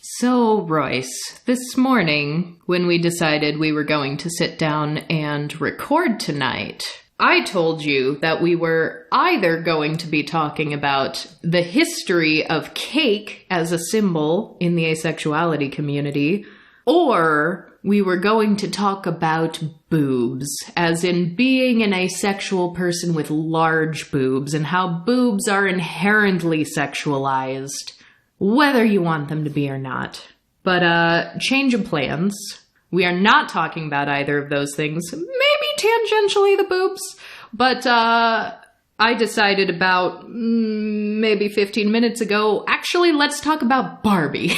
So, Royce, this morning, when we decided we were going to sit down and record tonight, I told you that we were either going to be talking about the history of cake as a symbol in the asexuality community, or we were going to talk about boobs, as in being an asexual person with large boobs and how boobs are inherently sexualized, whether you want them to be or not. But, change of plans. We are not talking about either of those things. Maybe tangentially the boobs. But, I decided about maybe 15 minutes ago, actually, let's talk about Barbie.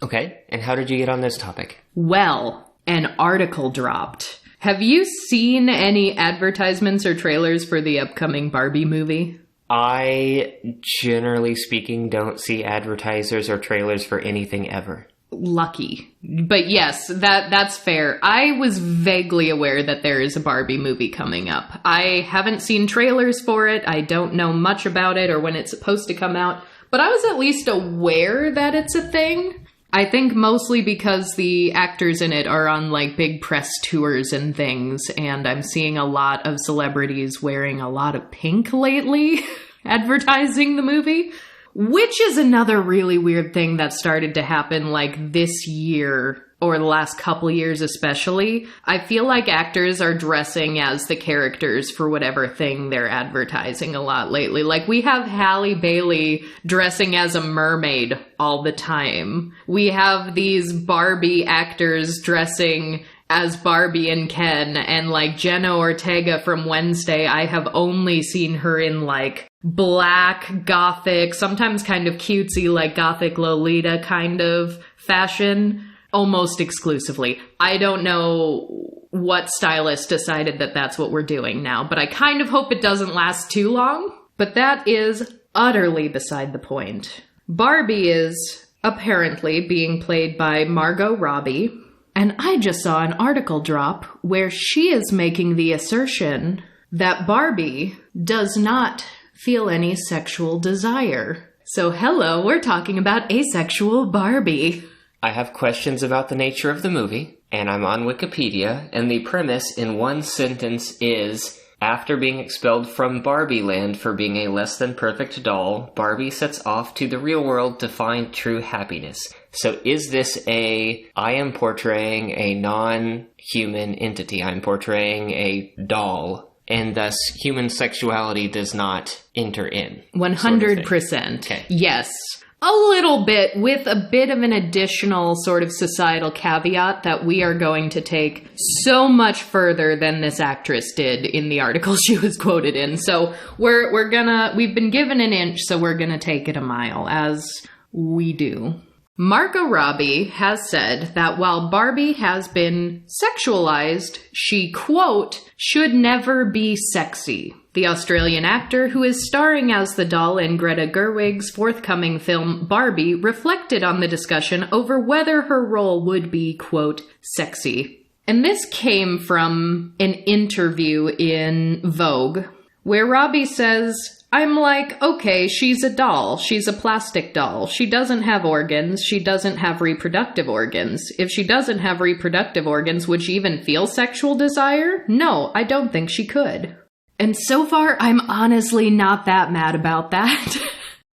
Okay, and how did you get on this topic? Well, an article dropped. Have you seen any advertisements or trailers for the upcoming Barbie movie? I, generally speaking, don't see advertisers or trailers for anything ever. Lucky. But yes, that's fair. I was vaguely aware that there is a Barbie movie coming up. I haven't seen trailers for it. I don't know much about it or when it's supposed to come out. But I was at least aware that it's a thing. I think mostly because the actors in it are on, like, big press tours and things, and I'm seeing a lot of celebrities wearing a lot of pink lately, advertising the movie, which is another really weird thing that started to happen, like, this year, or the last couple years especially. I feel like actors are dressing as the characters for whatever thing they're advertising a lot lately. Like, we have Halle Bailey dressing as a mermaid all the time. We have these Barbie actors dressing as Barbie and Ken, and like Jenna Ortega from Wednesday, I have only seen her in like black, gothic, sometimes kind of cutesy, like gothic Lolita kind of fashion. Almost exclusively. I don't know what stylist decided that that's what we're doing now, but I kind of hope it doesn't last too long. But that is utterly beside the point. Barbie is apparently being played by Margot Robbie, and I just saw an article drop where she is making the assertion that Barbie does not feel any sexual desire. So hello, we're talking about Asexual Barbie. I have questions about the nature of the movie, and I'm on Wikipedia, and the premise in one sentence is, after being expelled from Barbie Land for being a less than perfect doll, Barbie sets off to the real world to find true happiness. So is this I am portraying a non-human entity, I'm portraying a doll, and thus human sexuality does not enter in? 100%. Okay. Yes. A little bit, with a bit of an additional sort of societal caveat that we are going to take so much further than this actress did in the article she was quoted in. So we've been given an inch, so we're gonna take it a mile, as we do. Margot Robbie has said that while Barbie has been sexualized, she, quote, should never be sexy. The Australian actor, who is starring as the doll in Greta Gerwig's forthcoming film Barbie, reflected on the discussion over whether her role would be, quote, sexy. And this came from an interview in Vogue, where Robbie says, I'm like, okay, she's a doll. She's a plastic doll. She doesn't have organs. She doesn't have reproductive organs. If she doesn't have reproductive organs, would she even feel sexual desire? No, I don't think she could. And so far, I'm honestly not that mad about that.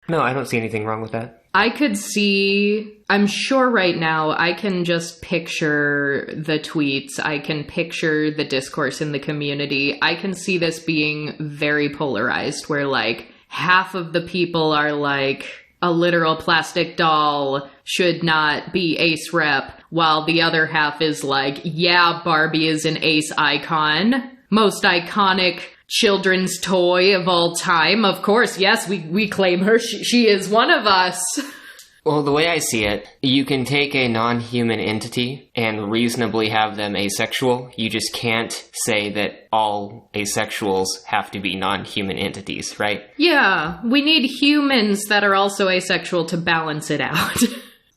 No, I don't see anything wrong with that. I could see, I'm sure right now, I can just picture the tweets. I can picture the discourse in the community. I can see this being very polarized, where like half of the people are like, a literal plastic doll should not be ace rep, while the other half is like, yeah, Barbie is an ace icon. Most iconic children's toy of all time. Of course, yes, we claim her. She is one of us. Well, the way I see it, you can take a non-human entity and reasonably have them asexual. You just can't say that all asexuals have to be non-human entities, right? Yeah, we need humans that are also asexual to balance it out.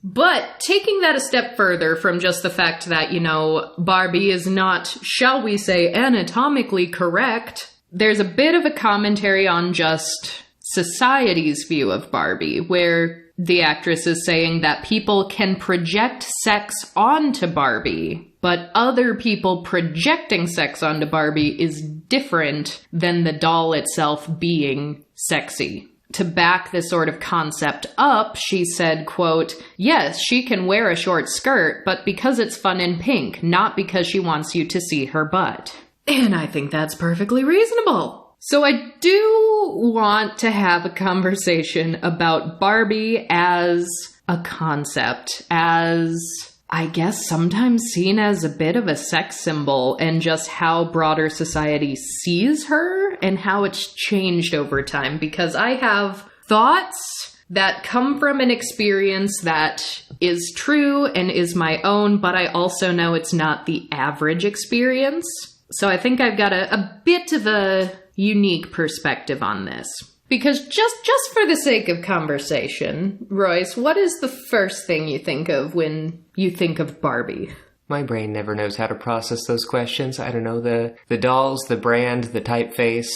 But taking that a step further from just the fact that, you know, Barbie is not, shall we say, anatomically correct, there's a bit of a commentary on just society's view of Barbie, where the actress is saying that people can project sex onto Barbie, but other people projecting sex onto Barbie is different than the doll itself being sexy. To back this sort of concept up, she said, quote, "Yes, she can wear a short skirt, but because it's fun and pink, not because she wants you to see her butt." And I think that's perfectly reasonable. So I do want to have a conversation about Barbie as a concept, as, I guess, sometimes seen as a bit of a sex symbol, and just how broader society sees her and how it's changed over time. Because I have thoughts that come from an experience that is true and is my own, but I also know it's not the average experience. So I think I've got a bit of a unique perspective on this. Because just for the sake of conversation, Royce, what is the first thing you think of when you think of Barbie? My brain never knows how to process those questions. I don't know, the dolls, the brand, the typeface.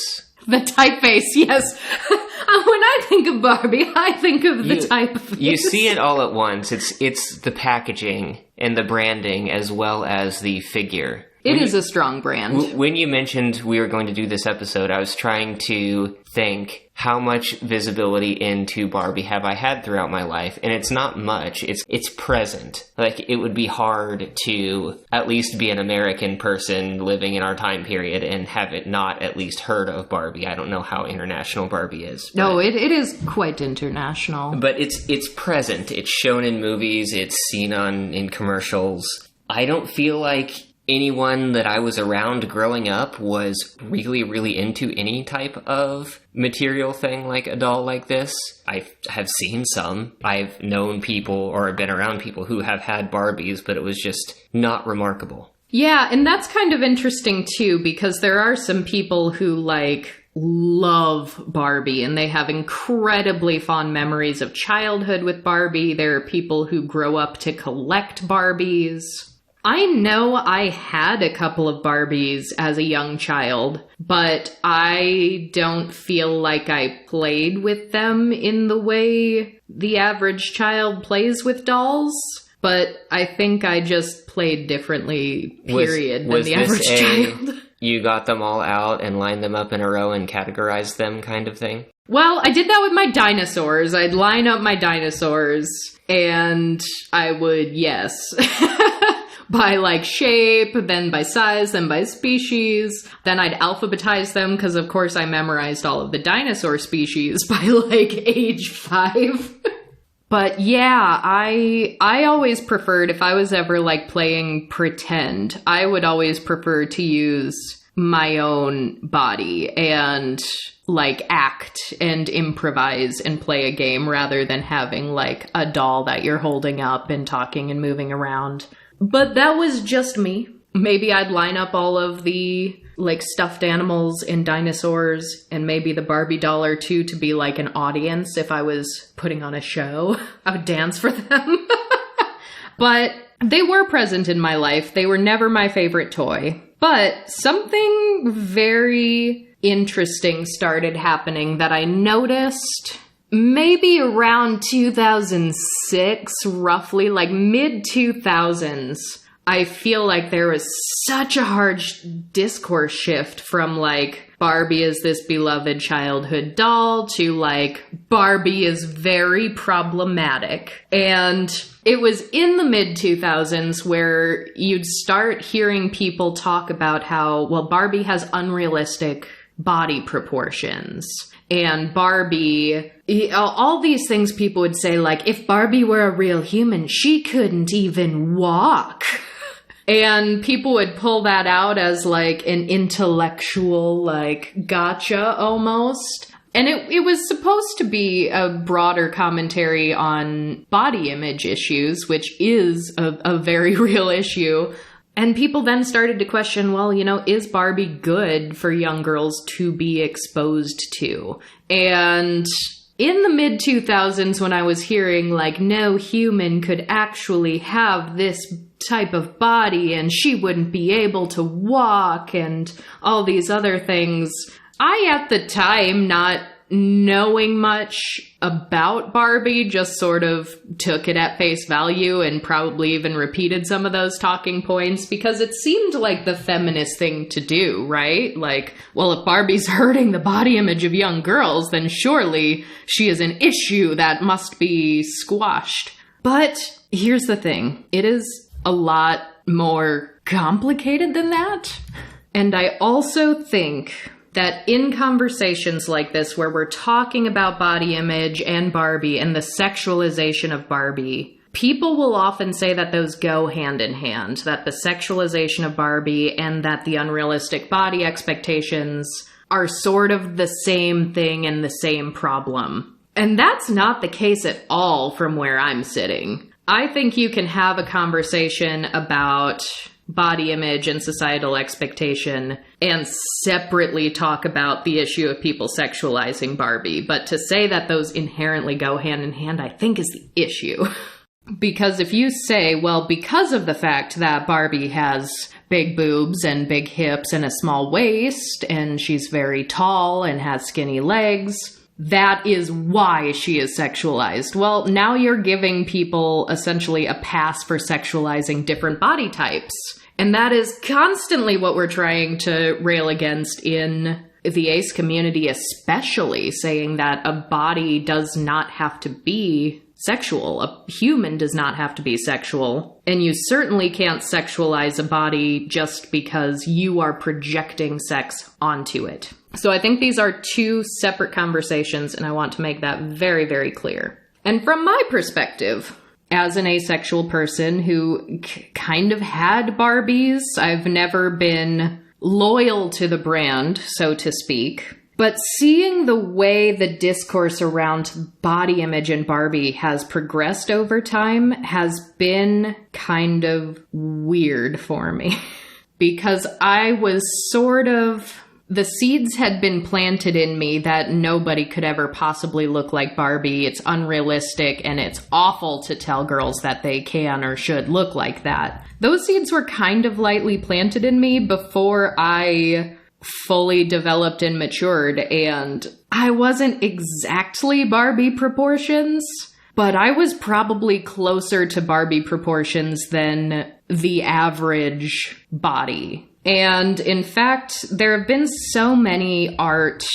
The typeface, yes. When I think of Barbie, I think of the typeface. You see it all at once. It's the packaging and the branding as well as the figure. It is a strong brand. When you mentioned we were going to do this episode, I was trying to think how much visibility into Barbie have I had throughout my life, and it's not much. It's present. Like, it would be hard to at least be an American person living in our time period and have it not at least heard of Barbie. I don't know how international Barbie is. No, it is quite international. But it's present. It's shown in movies. It's seen in commercials. I don't feel like anyone that I was around growing up was really, really into any type of material thing like a doll like this. I have seen some. I've known people or been around people who have had Barbies, but it was just not remarkable. Yeah, and that's kind of interesting too, because there are some people who love Barbie and they have incredibly fond memories of childhood with Barbie. There are people who grow up to collect Barbies. I know I had a couple of Barbies as a young child, but I don't feel like I played with them in the way the average child plays with dolls. But I think I just played differently, period, than the average child. You got them all out and lined them up in a row and categorized them kind of thing? Well, I did that with my dinosaurs. I'd line up my dinosaurs and I would, yes. By shape, then by size, then by species. Then I'd alphabetize them because, of course, I memorized all of the dinosaur species by age 5. But yeah, I always preferred, if I was ever playing pretend, I would always prefer to use my own body and act and improvise and play a game rather than having a doll that you're holding up and talking and moving around. But that was just me. Maybe I'd line up all of the stuffed animals and dinosaurs and maybe the Barbie doll or two to be an audience if I was putting on a show. I would dance for them. But they were present in my life. They were never my favorite toy. But something very interesting started happening that I noticed maybe around 2006, roughly, mid-2000s. I feel like there was such a hard discourse shift from Barbie is this beloved childhood doll to Barbie is very problematic. And it was in the mid-2000s where you'd start hearing people talk about how, Barbie has unrealistic body proportions. And Barbie, all these things people would say, if Barbie were a real human, she couldn't even walk. And people would pull that out as an intellectual, gotcha almost. And it was supposed to be a broader commentary on body image issues, which is a very real issue. And people then started to question, is Barbie good for young girls to be exposed to? And in the mid-2000s, when I was hearing, no human could actually have this type of body and she wouldn't be able to walk and all these other things, I, at the time, not knowing much about Barbie, just sort of took it at face value and probably even repeated some of those talking points because it seemed like the feminist thing to do, right? Like, well, if Barbie's hurting the body image of young girls, then surely she is an issue that must be squashed. But here's the thing. It is a lot more complicated than that. And I also think that in conversations like this, where we're talking about body image and Barbie and the sexualization of Barbie, people will often say that those go hand in hand, that the sexualization of Barbie and that the unrealistic body expectations are sort of the same thing and the same problem. And that's not the case at all from where I'm sitting. I think you can have a conversation about body image and societal expectation and separately talk about the issue of people sexualizing Barbie. But to say that those inherently go hand in hand, I think is the issue. Because if you say, well, because of the fact that Barbie has big boobs and big hips and a small waist, and she's very tall and has skinny legs, that is why she is sexualized. Well, now you're giving people essentially a pass for sexualizing different body types. And that is constantly what we're trying to rail against in the ace community, especially saying that a body does not have to be sexual. A human does not have to be sexual. And you certainly can't sexualize a body just because you are projecting sex onto it. So I think these are two separate conversations, and I want to make that very, very clear. And from my perspective, as an asexual person who kind of had Barbies, I've never been loyal to the brand, so to speak. But seeing the way the discourse around body image and Barbie has progressed over time has been kind of weird for me. Because I was the seeds had been planted in me that nobody could ever possibly look like Barbie. It's unrealistic and it's awful to tell girls that they can or should look like that. Those seeds were kind of lightly planted in me before I fully developed and matured, and I wasn't exactly Barbie proportions, but I was probably closer to Barbie proportions than the average body. And in fact, there have been so many art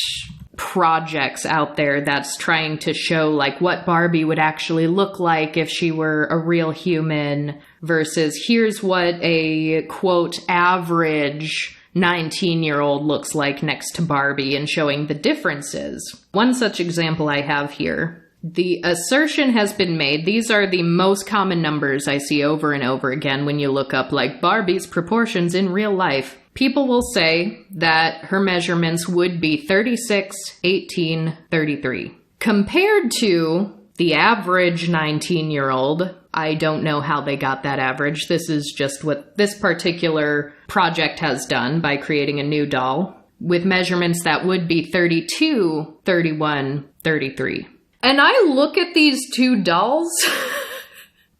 projects out there that's trying to show like what Barbie would actually look like if she were a real human versus here's what a quote average 19-year-old looks like next to Barbie and showing the differences. One such example I have here. The assertion has been made, these are the most common numbers I see over and over again when you look up like Barbie's proportions in real life. People will say that her measurements would be 36, 18, 33. Compared to the average 19-year-old, I don't know how they got that average. This is just what this particular project has done by creating a new doll with measurements that would be 32, 31, 33. And I look at these two dolls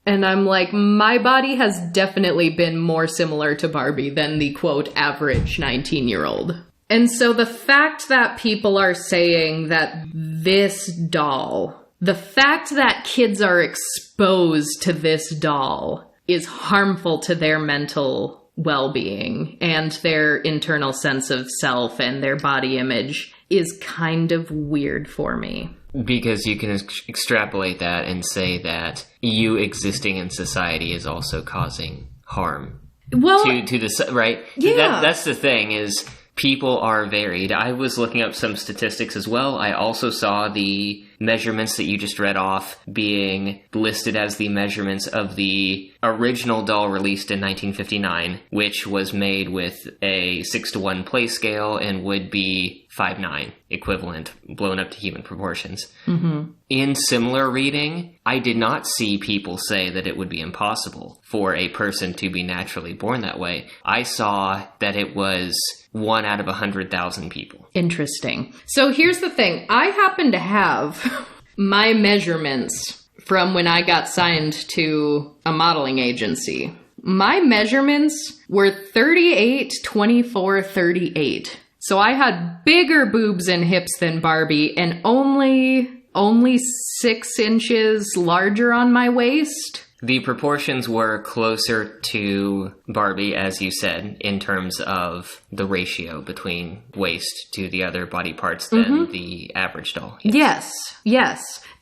and I'm like, my body has definitely been more similar to Barbie than the quote average 19-year-old. And so the fact that people are saying that this doll, the fact that kids are exposed to this doll is harmful to their mental well-being and their internal sense of self and their body image is kind of weird for me. Because you can extrapolate that and say that you existing in society is also causing harm. Well, to the right. Yeah. That's the thing is people are varied. I was looking up some statistics as well. I also saw the measurements that you just read off being listed as the measurements of the original doll released in 1959, which was made with a 6:1 play scale and would be 5'9", equivalent, blown up to human proportions. Mm-hmm. In similar reading, I did not see people say that it would be impossible for a person to be naturally born that way. I saw that it was 1 out of 100,000 people. Interesting. So here's the thing. I happen to have my measurements from when I got signed to a modeling agency. My measurements were 38, 24, 38. So I had bigger boobs and hips than Barbie and only 6 inches larger on my waist. The proportions were closer to Barbie, as you said, in terms of the ratio between waist to the other body parts than the average doll. Yes.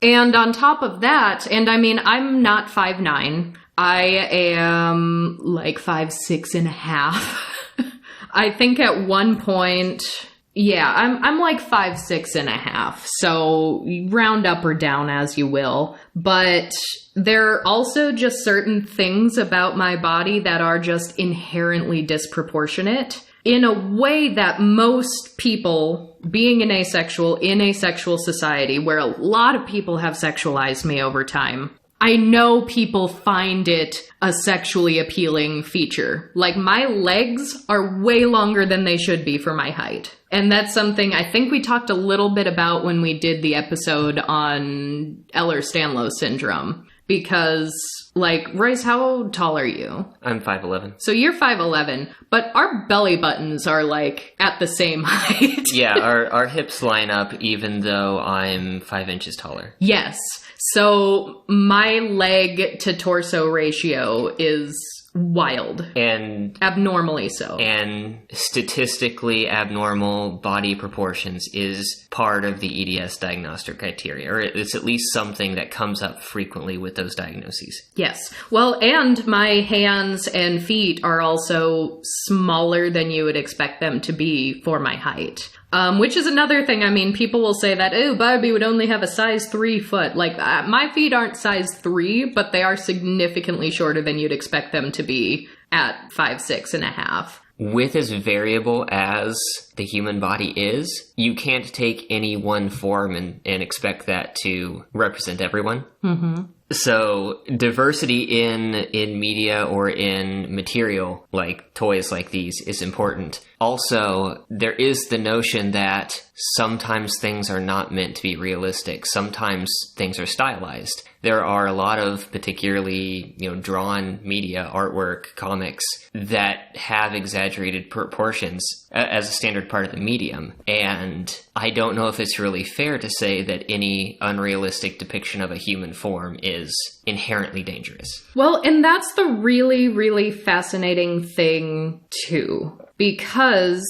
And on top of that, and I mean, I'm not 5'9". I am like 5'6.5". I think at one point, yeah, I'm like 5'6.5". So round up or down as you will. But there are also just certain things about my body that are just inherently disproportionate in a way that most people, being an asexual in a sexual society where a lot of people have sexualized me over time, I know people find it a sexually appealing feature. Like, my legs are way longer than they should be for my height. And that's something I think we talked a little bit about when we did the episode on Ehlers-Danlos syndrome. Because, like, Royce, how tall are you? I'm 5'11". So you're 5'11", but our belly buttons are, like, at the same height. Yeah, our hips line up even though I'm 5 inches taller. Yes. So my leg to torso ratio is wild. And abnormally so. And statistically abnormal body proportions is part of the EDS diagnostic criteria, or it's at least something that comes up frequently with those diagnoses. Yes. Well, and my hands and feet are also smaller than you would expect them to be for my height. Which is another thing. I mean, people will say that, oh, Barbie would only have a size 3 foot. Like, my feet aren't size 3, but they are significantly shorter than you'd expect them to be at 5'6.5". With as variable as the human body is, you can't take any one form and expect that to represent everyone. Mm-hmm. So diversity in media or in material, like toys like these, is important. Also, there is the notion that sometimes things are not meant to be realistic. Sometimes things are stylized. There are a lot of particularly, drawn media, artwork, comics that have exaggerated proportions as a standard part of the medium. And I don't know if it's really fair to say that any unrealistic depiction of a human form is inherently dangerous. Well, and that's the really, really fascinating thing, too. Because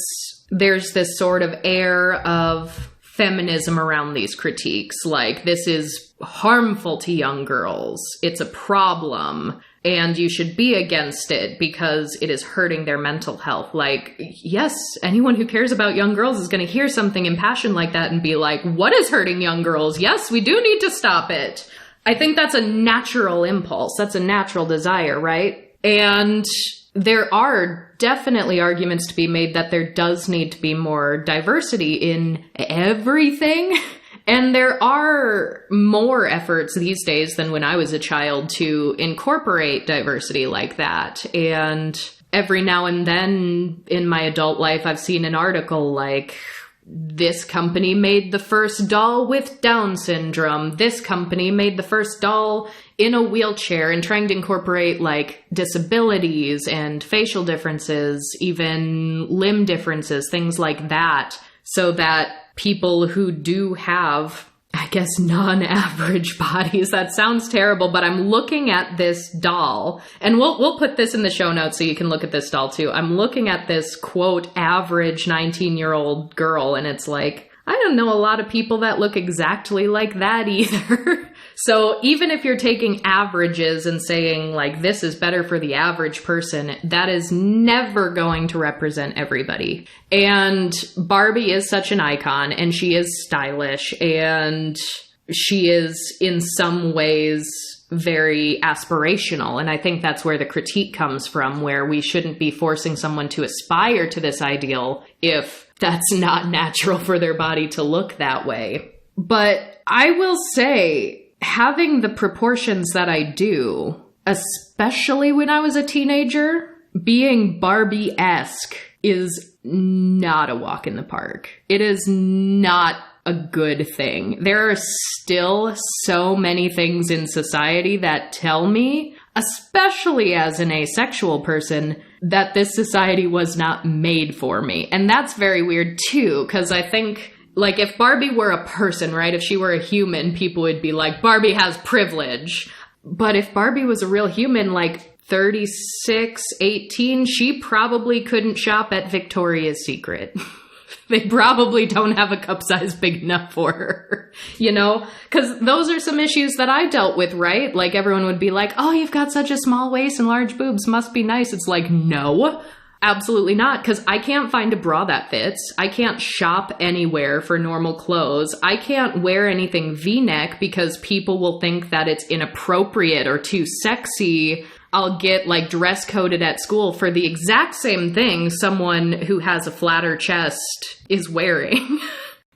there's this sort of air of feminism around these critiques. Like, this is harmful to young girls. It's a problem. And you should be against it because it is hurting their mental health. Like, yes, anyone who cares about young girls is going to hear something impassioned like that and be like, what is hurting young girls? Yes, we do need to stop it. I think that's a natural impulse. That's a natural desire, right? And there are definitely arguments to be made that there does need to be more diversity in everything. And there are more efforts these days than when I was a child to incorporate diversity like that. And every now and then in my adult life, I've seen an article like, this company made the first doll with Down syndrome. This company made the first doll in a wheelchair, and trying to incorporate like disabilities and facial differences, even limb differences, things like that, so that people who do have, I guess, non-average bodies. That sounds terrible, but I'm looking at this doll, and we'll put this in the show notes so you can look at this doll too. I'm looking at this, quote, average 19-year-old girl, and it's like, I don't know a lot of people that look exactly like that either. So even if you're taking averages and saying, like, this is better for the average person, that is never going to represent everybody. And Barbie is such an icon, and she is stylish, and she is in some ways very aspirational. And I think that's where the critique comes from, where we shouldn't be forcing someone to aspire to this ideal if that's not natural for their body to look that way. But I will say, having the proportions that I do, especially when I was a teenager, being Barbie-esque is not a walk in the park. It is not a good thing. There are still so many things in society that tell me especially as an asexual person, that this society was not made for me. And that's very weird too, because I think, like, if Barbie were a person, right, if she were a human, people would be like, Barbie has privilege. But if Barbie was a real human, like 36, 18, she probably couldn't shop at Victoria's Secret. They probably don't have a cup size big enough for her, you know? Because those are some issues that I dealt with, right? Like, everyone would be like, oh, you've got such a small waist and large boobs, must be nice. It's like, no, absolutely not, because I can't find a bra that fits. I can't shop anywhere for normal clothes. I can't wear anything V-neck because people will think that it's inappropriate or too sexy. I'll get, like, dress coded at school for the exact same thing someone who has a flatter chest is wearing.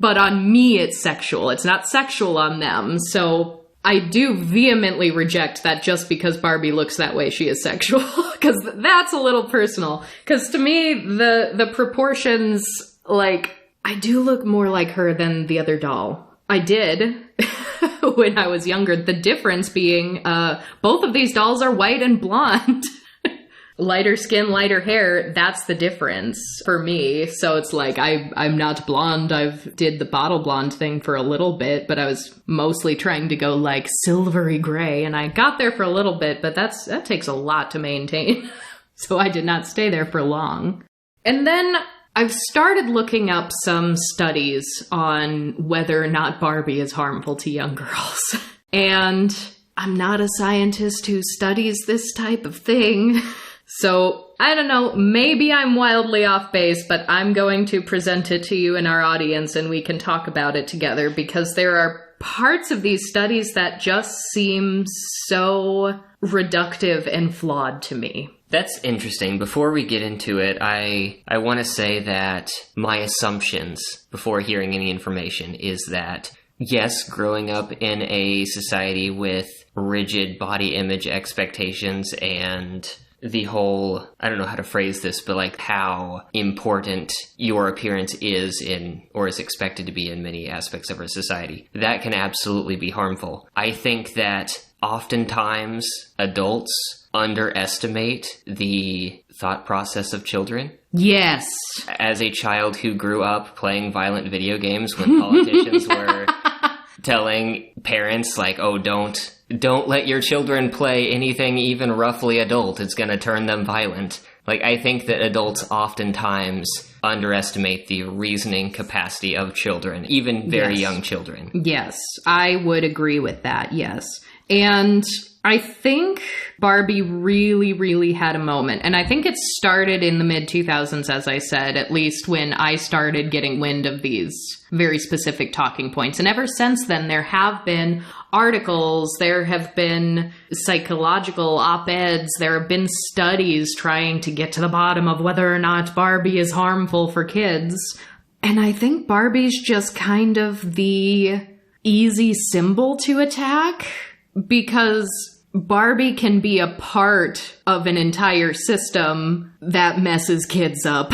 But on me, it's sexual. It's not sexual on them. So I do vehemently reject that just because Barbie looks that way, she is sexual. Because that's a little personal. Because to me, the proportions, like, I do look more like her than the other doll. I did. When I was younger, the difference being both of these dolls are white and blonde. Lighter skin, lighter hair, that's the difference for me. So it's like, I'm not blonde. I've did the bottle blonde thing for a little bit, but I was mostly trying to go like silvery gray, and I got there for a little bit, but that takes a lot to maintain. So I did not stay there for long. And then I've started looking up some studies on whether or not Barbie is harmful to young girls. And I'm not a scientist who studies this type of thing. So I don't know, maybe I'm wildly off base, but I'm going to present it to you and our audience and we can talk about it together, because there are parts of these studies that just seem so reductive and flawed to me. That's interesting. Before we get into it, I want to say that my assumptions before hearing any information is that, yes, growing up in a society with rigid body image expectations and the whole, I don't know how to phrase this, but like how important your appearance is in, or is expected to be in many aspects of our society, that can absolutely be harmful. I think that oftentimes adults underestimate the thought process of children. Yes. As a child who grew up playing violent video games when politicians were telling parents, like, oh, don't let your children play anything even roughly adult. It's going to turn them violent. Like, I think that adults oftentimes underestimate the reasoning capacity of children, even very young children. Yes, I would agree with that, yes. And I think Barbie really, really had a moment. And I think it started in the mid-2000s, as I said, at least when I started getting wind of these very specific talking points. And ever since then, there have been articles, there have been psychological op-eds, there have been studies trying to get to the bottom of whether or not Barbie is harmful for kids. And I think Barbie's just kind of the easy symbol to attack, because Barbie can be a part of an entire system that messes kids up.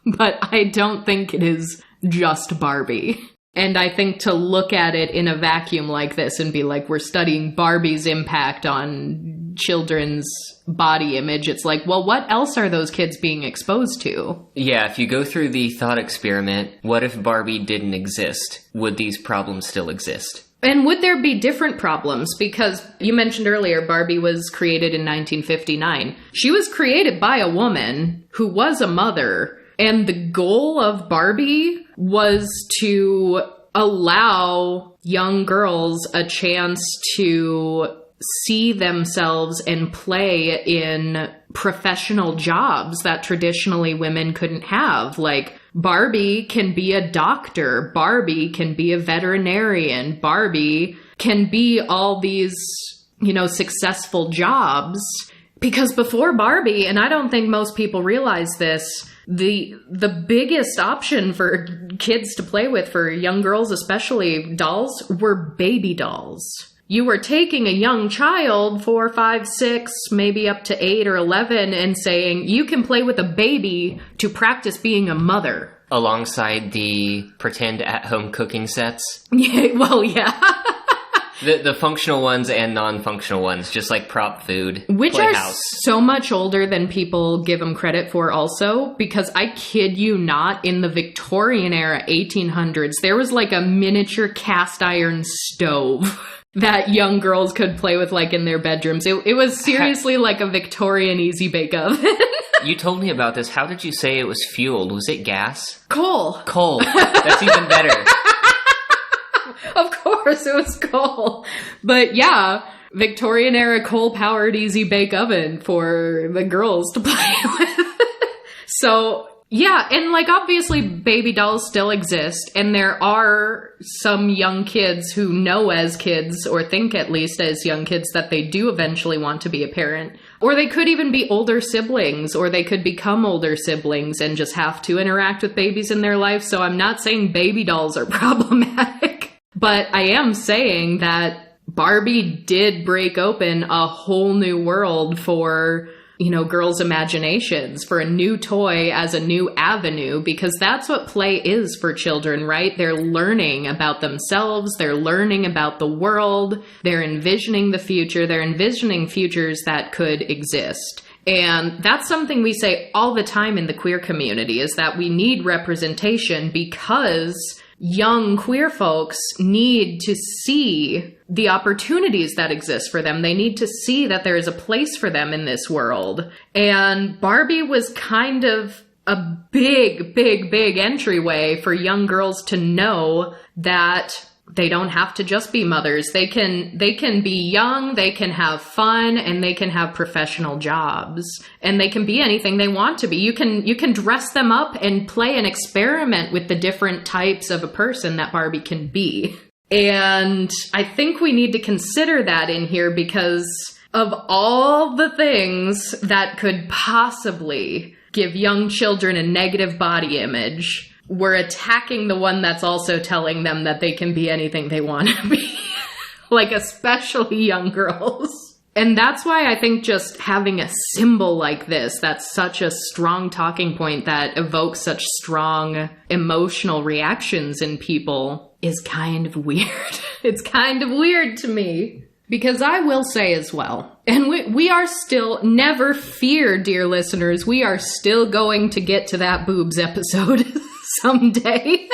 But I don't think it is just Barbie. And I think to look at it in a vacuum like this and be like, we're studying Barbie's impact on children's body image, it's like, well, what else are those kids being exposed to? Yeah, if you go through the thought experiment, what if Barbie didn't exist? Would these problems still exist? And would there be different problems? Because you mentioned earlier, Barbie was created in 1959. She was created by a woman who was a mother. And the goal of Barbie was to allow young girls a chance to see themselves and play in professional jobs that traditionally women couldn't have. Like, Barbie can be a doctor, Barbie can be a veterinarian, Barbie can be all these, successful jobs. Because before Barbie, and I don't think most people realize this, the biggest option for kids to play with, for young girls especially, dolls, were baby dolls. You were taking a young child, 4, 5, 6, maybe up to 8 or 11, and saying, you can play with a baby to practice being a mother. Alongside the pretend at-home cooking sets? Yeah, well, yeah. The functional ones and non-functional ones, just like prop food. Which Playhouse. are so much older than people give them credit for also, because I kid you not, in the Victorian era, 1800s, there was like a miniature cast iron stove that young girls could play with like in their bedrooms. It was seriously like a Victorian easy bake oven. You told me about this. How did you say it was fueled? Was it gas? Coal. Coal. That's even better. Of course, it was coal. But yeah, Victorian era coal-powered easy bake oven for the girls to play with. So, yeah, and like obviously baby dolls still exist, and there are some young kids who know as kids, or think at least as young kids, that they do eventually want to be a parent. Or they could even be older siblings, or they could become older siblings and just have to interact with babies in their life. So I'm not saying baby dolls are problematic. But I am saying that Barbie did break open a whole new world for, you know, girls' imaginations, for a new toy as a new avenue, because that's what play is for children, right? They're learning about themselves, they're learning about the world, they're envisioning the future, they're envisioning futures that could exist. And that's something we say all the time in the queer community, is that we need representation because young queer folks need to see the opportunities that exist for them. They need to see that there is a place for them in this world. And Barbie was kind of a big entryway for young girls to know that they don't have to just be mothers. They can be young, they can have fun, and they can have professional jobs. And they can be anything they want to be. You can dress them up and play and experiment with the different types of a person that Barbie can be. And I think we need to consider that in here, because of all the things that could possibly give young children a negative body image, we're attacking the one that's also telling them that they can be anything they want to be. Like, especially young girls. And that's why I think just having a symbol like this, that's such a strong talking point that evokes such strong emotional reactions in people, is kind of weird. It's kind of weird to me. Because I will say as well, and we are still, never fear, dear listeners, we are still going to get to that boobs episode someday.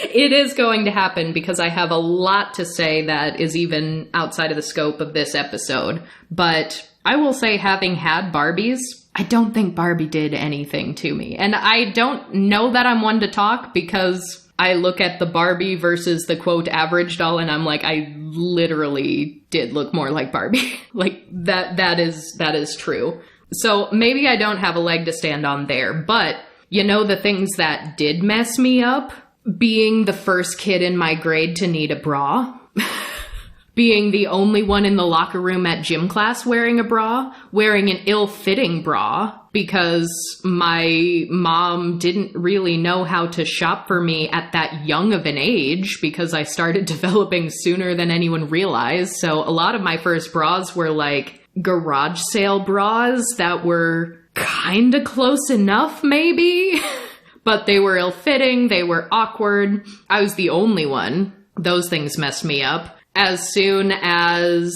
It is going to happen, because I have a lot to say that is even outside of the scope of this episode. But I will say, having had Barbies, I don't think Barbie did anything to me. And I don't know that I'm one to talk, because I look at the Barbie versus the quote average doll, and I'm like, I literally did look more like Barbie. Like that is true. So maybe I don't have a leg to stand on there, but you know, the things that did mess me up, being the first kid in my grade to need a bra, being the only one in the locker room at gym class wearing a bra, wearing an ill-fitting bra, because my mom didn't really know how to shop for me at that young of an age, because I started developing sooner than anyone realized. So a lot of my first bras were like garage sale bras that were kind of close enough, maybe, but they were ill-fitting, they were awkward. I was the only one. Those things messed me up. As soon as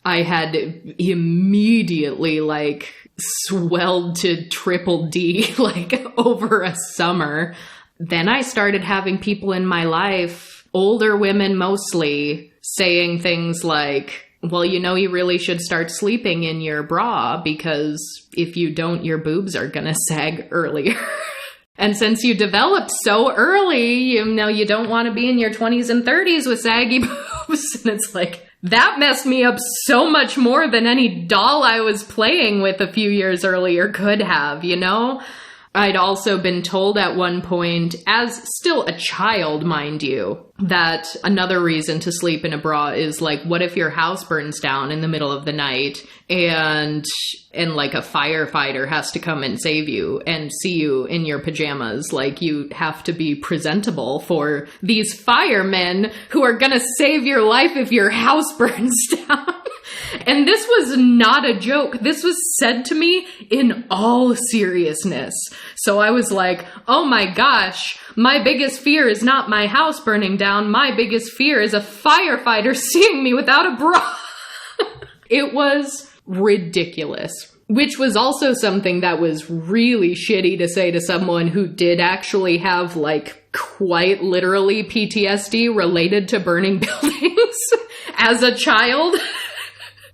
I had immediately, like, swelled to triple D, like, over a summer, then I started having people in my life, older women mostly, saying things like, well, you know, you really should start sleeping in your bra, because if you don't, your boobs are gonna sag earlier. And since you developed so early, you know, you don't want to be in your 20s and 30s with saggy boobs. And it's like, that messed me up so much more than any doll I was playing with a few years earlier could have, you know? I'd also been told at one point, as still a child, mind you, that another reason to sleep in a bra is like, what if your house burns down in the middle of the night and like a firefighter has to come and save you and see you in your pajamas? Like, you have to be presentable for these firemen who are gonna save your life if your house burns down. And this was not a joke. This was said to me in all seriousness. So I was like, oh my gosh, my biggest fear is not my house burning down. My biggest fear is a firefighter seeing me without a bra. It was ridiculous. Which was also something that was really shitty to say to someone who did actually have, like, quite literally PTSD related to burning buildings as a child.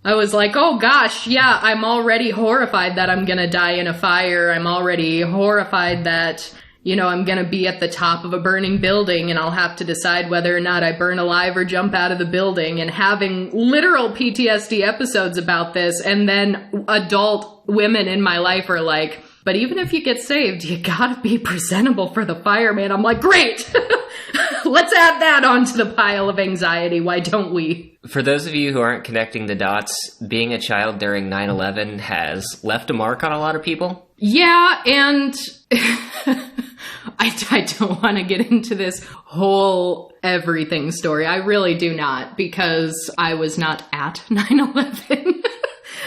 I was like, oh gosh, yeah, I'm already horrified that I'm gonna die in a fire. I'm already horrified that, you know, I'm gonna be at the top of a burning building and I'll have to decide whether or not I burn alive or jump out of the building, and having literal PTSD episodes about this, and then adult women in my life are like, but even if you get saved, you gotta be presentable for the fireman. I'm like, great! Let's add that onto the pile of anxiety. Why don't we? For those of you who aren't connecting the dots, being a child during 9/11 has left a mark on a lot of people. Yeah, and I don't want to get into this whole everything story. I really do not, because I was not at 9/11.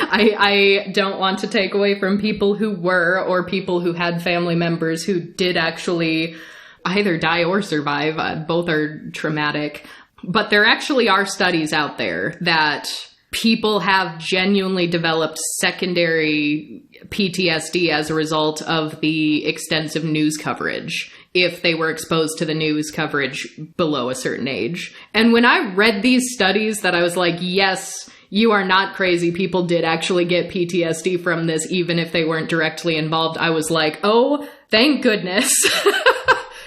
I don't want to take away from people who were, or people who had family members who did actually either die or survive. Both are traumatic. But there actually are studies out there that people have genuinely developed secondary PTSD as a result of the extensive news coverage, if they were exposed to the news coverage below a certain age. And when I read these studies, that I was like, yes, you are not crazy. People did actually get PTSD from this, even if they weren't directly involved. I was like, oh, thank goodness.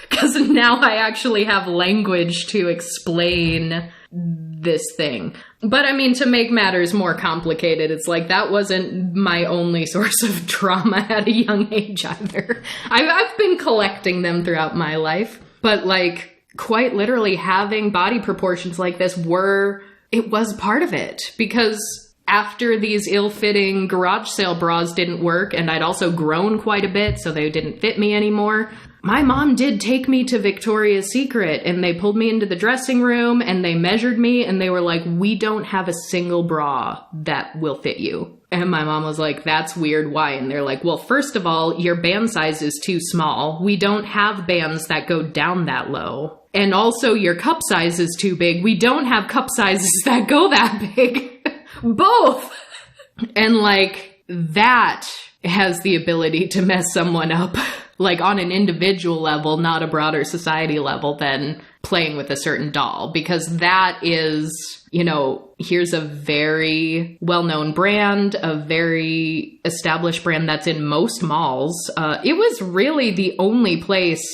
Because now I actually have language to explain this thing. But I mean, to make matters more complicated, it's like that wasn't my only source of trauma at a young age either. I've been collecting them throughout my life. But like, quite literally having body proportions like this was part of it. Because after these ill-fitting garage sale bras didn't work, and I'd also grown quite a bit, so they didn't fit me anymore, my mom did take me to Victoria's Secret, and they pulled me into the dressing room, and they measured me, and they were like, we don't have a single bra that will fit you. And my mom was like, that's weird, why? And they're like, well, first of all, your band size is too small. We don't have bands that go down that low. And also, your cup size is too big. We don't have cup sizes that go that big. Both! And like, that has the ability to mess someone up, like on an individual level, not a broader society level, than playing with a certain doll. Because that is, you know, here's a very well-known brand, a very established brand that's in most malls. It was really the only place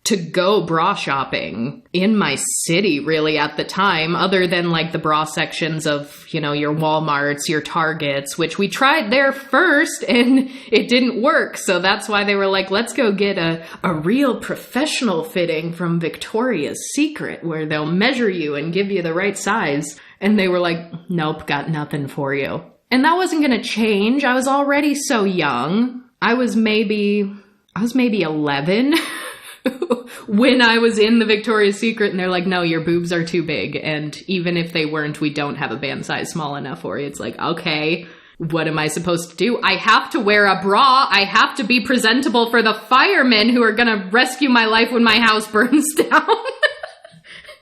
to go bra shopping in my city, really, at the time, other than like the bra sections of, you know, your Walmarts, your Targets, which we tried there first and it didn't work. So that's why they were like, let's go get a real professional fitting from Victoria's Secret, where they'll measure you and give you the right size. And they were like, nope, got nothing for you. And that wasn't going to change. I was already so young. I was maybe 11. When I was in the Victoria's Secret, and they're like, no, your boobs are too big. And even if they weren't, we don't have a band size small enough for you. It's like, okay, what am I supposed to do? I have to wear a bra. I have to be presentable for the firemen who are going to rescue my life when my house burns down.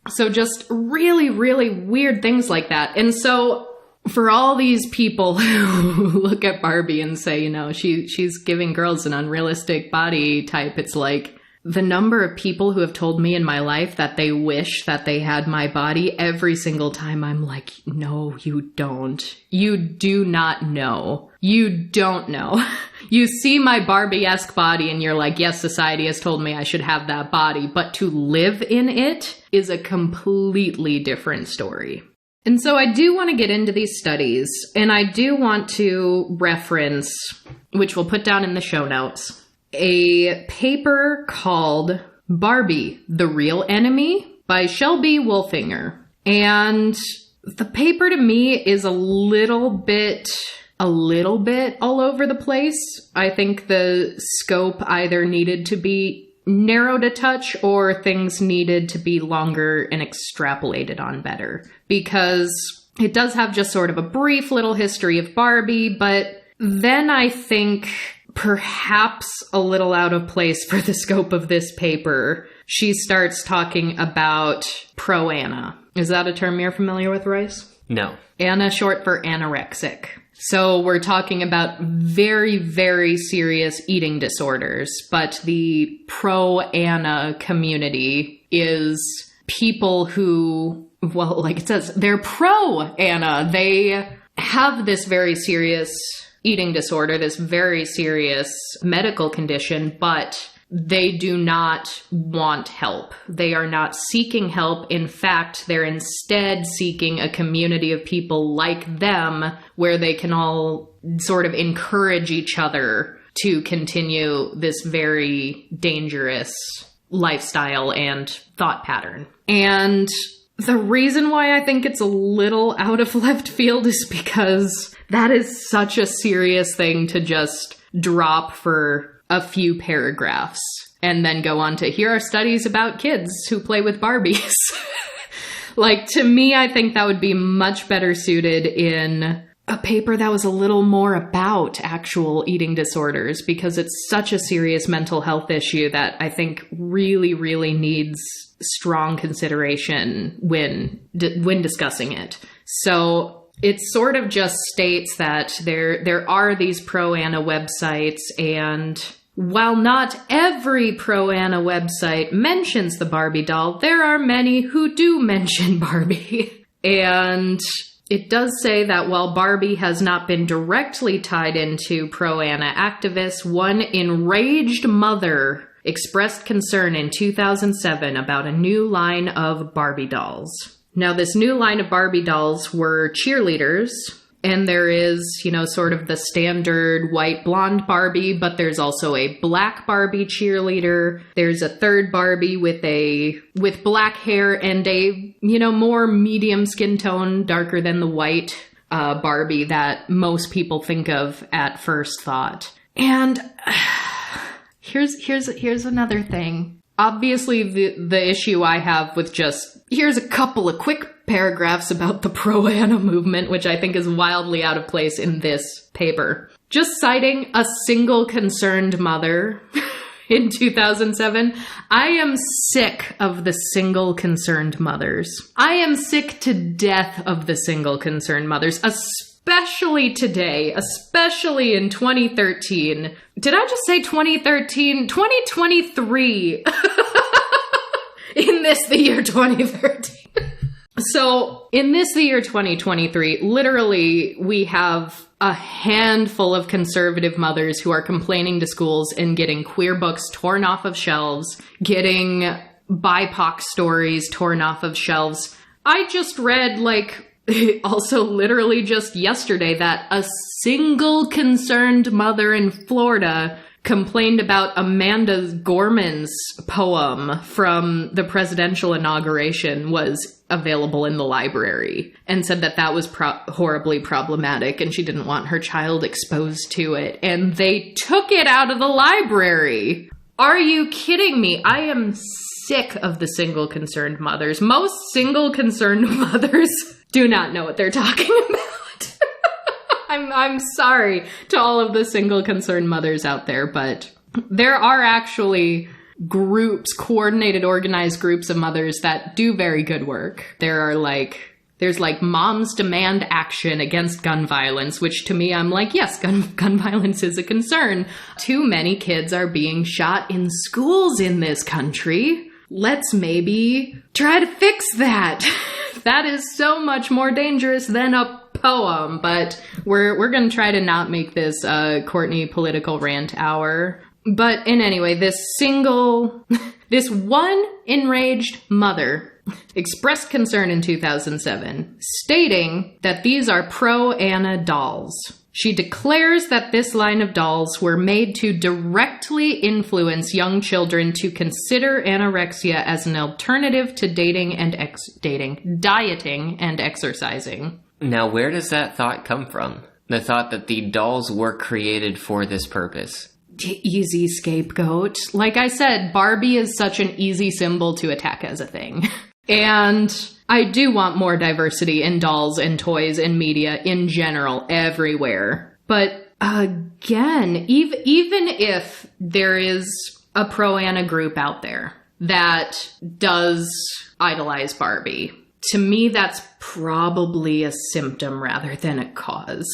So just really, really weird things like that. And so for all these people who look at Barbie and say, you know, she's giving girls an unrealistic body type, it's like, the number of people who have told me in my life that they wish that they had my body, every single time I'm like, no, you don't. You do not know. You don't know. You see my Barbie-esque body and you're like, yes, society has told me I should have that body, but to live in it is a completely different story. And so I do want to get into these studies, and I do want to reference, which we'll put down in the show notes, a paper called Barbie, the Real Enemy by Shelby Wolfinger. And the paper to me is a little bit all over the place. I think the scope either needed to be narrowed a touch or things needed to be longer and extrapolated on better. Because It does have just sort of a brief little history of Barbie, but then I think perhaps a little out of place for the scope of this paper, she starts talking about pro-Ana. Is that a term you're familiar with, Rice? No. Ana, short for anorexic. So we're talking about very, very serious eating disorders, but the pro-Ana community is people who, well, like it says, they're pro-Ana. They have this very serious eating disorder, this very serious medical condition, but they do not want help. They are not seeking help. In fact, they're instead seeking a community of people like them where they can all sort of encourage each other to continue this very dangerous lifestyle and thought pattern. And the reason why I think it's a little out of left field is because that is such a serious thing to just drop for a few paragraphs and then go on to here are studies about kids who play with Barbies. Like, to me, I think that would be much better suited in a paper that was a little more about actual eating disorders, because it's such a serious mental health issue that I think really, really needs strong consideration when discussing it. So it sort of just states that there are these pro-Ana websites, and while not every pro-Ana website mentions the Barbie doll, there are many who do mention Barbie. And it does say that while Barbie has not been directly tied into pro-Ana activists, one enraged mother expressed concern in 2007 about a new line of Barbie dolls. Now, this new line of Barbie dolls were cheerleaders, and there is, sort of the standard white blonde Barbie, but there's also a black Barbie cheerleader. There's a third Barbie with black hair and a, more medium skin tone, darker than the white Barbie that most people think of at first thought. And here's another thing. Obviously, the issue I have with just, here's a couple of quick paragraphs about the pro-Ana movement, which I think is wildly out of place in this paper. Just citing a single concerned mother in 2007, I am sick of the single concerned mothers. I am sick to death of the single concerned mothers, especially today, especially in 2013. Did I just say 2013? 2023. In this, the year 2013. So, in this, the year 2023, literally, we have a handful of conservative mothers who are complaining to schools and getting queer books torn off of shelves, getting BIPOC stories torn off of shelves. I just read, also literally just yesterday, that a single concerned mother in Florida complained about Amanda Gorman's poem from the presidential inauguration was available in the library, and said that was horribly problematic and she didn't want her child exposed to it. And they took it out of the library. Are you kidding me? I am sick of the single concerned mothers. Most single concerned mothers do not know what they're talking about. I'm sorry to all of the single concerned mothers out there, but there are actually groups, coordinated, organized groups of mothers that do very good work. There's Moms Demand Action Against Gun Violence, which to me, I'm like, yes, gun violence is a concern. Too many kids are being shot in schools in this country. Let's maybe try to fix that. That is so much more dangerous than a poem, but we're going to try to not make this Courtney political rant hour. But in any way, this one enraged mother expressed concern in 2007, stating that these are pro-Ana dolls. She declares that this line of dolls were made to directly influence young children to consider anorexia as an alternative to dieting and exercising. Now, where does that thought come from? The thought that the dolls were created for this purpose. Easy scapegoat. Like I said, Barbie is such an easy symbol to attack as a thing. And I do want more diversity in dolls and toys and media in general, everywhere. But again, even if there is a pro-Anna group out there that does idolize Barbie, to me, that's probably a symptom rather than a cause.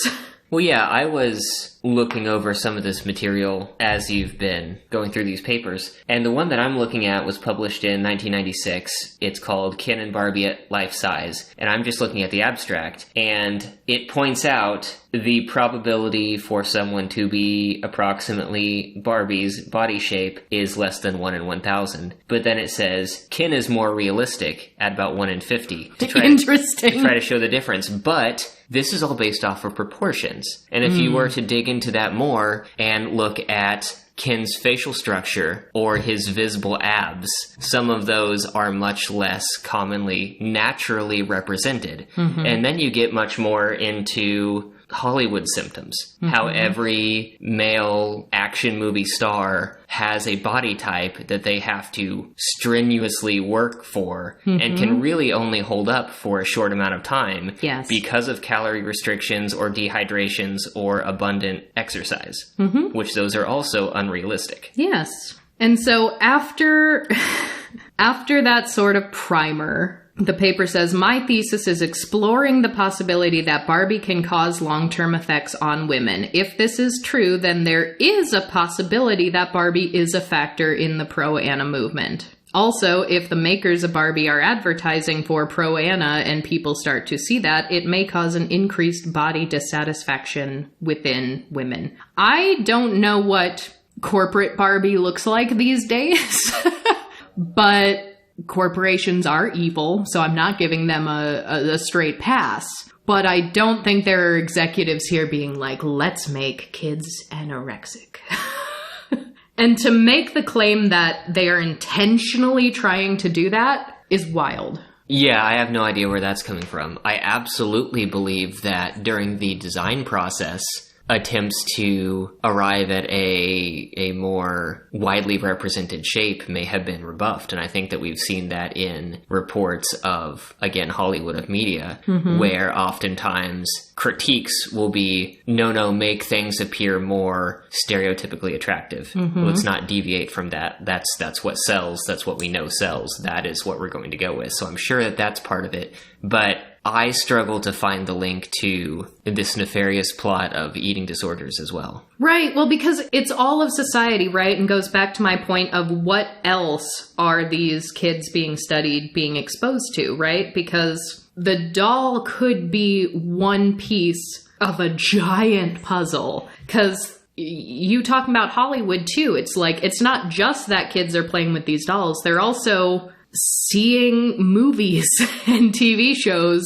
Well, yeah, I was looking over some of this material as you've been going through these papers, and the one that I'm looking at was published in 1996. It's called Ken and Barbie at Life Size, and I'm just looking at the abstract, and it points out the probability for someone to be approximately Barbie's body shape is less than 1 in 1,000. But then it says Ken is more realistic at about 1 in 50. Interesting. To try to show the difference. But this is all based off of proportions. And if you were to dig into that more and look at Ken's facial structure or his visible abs, some of those are much less commonly naturally represented. And then you get much more into Hollywood symptoms. How every male action movie star has a body type that they have to strenuously work for and can really only hold up for a short amount of time because of calorie restrictions or dehydrations or abundant exercise, which those are also unrealistic. Yes. And so after that sort of primer, the paper says, my thesis is exploring the possibility that Barbie can cause long-term effects on women. If this is true, then there is a possibility that Barbie is a factor in the pro-Anna movement. Also, if the makers of Barbie are advertising for pro-Anna and people start to see that, it may cause an increased body dissatisfaction within women. I don't know what corporate Barbie looks like these days, but corporations are evil, so I'm not giving them a straight pass. But I don't think there are executives here being like, let's make kids anorexic. And to make the claim that they are intentionally trying to do that is wild. Yeah, I have no idea where that's coming from. I absolutely believe that during the design process, attempts to arrive at a more widely represented shape may have been rebuffed. And I think that we've seen that in reports of, again, Hollywood of media, where oftentimes critiques will be, no, make things appear more stereotypically attractive. Let's not deviate from that. That's what sells. That's what we know sells. That is what we're going to go with. So I'm sure that that's part of it. But I struggle to find the link to this nefarious plot of eating disorders as well. Right. Well, because it's all of society, right? And goes back to my point of what else are these kids being studied, being exposed to, right? Because the doll could be one piece of a giant puzzle. Because you talking about Hollywood too. It's like, it's not just that kids are playing with these dolls. They're also seeing movies and TV shows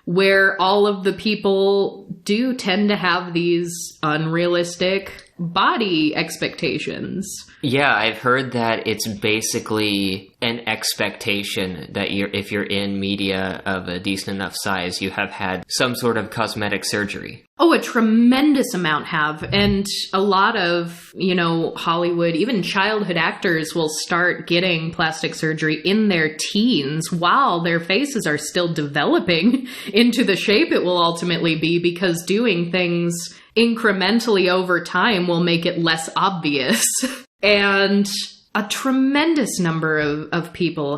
where all of the people do tend to have these unrealistic body expectations. Yeah, I've heard that it's basically an expectation that if you're in media of a decent enough size, you have had some sort of cosmetic surgery. Oh, a tremendous amount have. And a lot of, Hollywood, even childhood actors will start getting plastic surgery in their teens while their faces are still developing into the shape it will ultimately be, because doing things incrementally over time will make it less obvious. And a tremendous number of people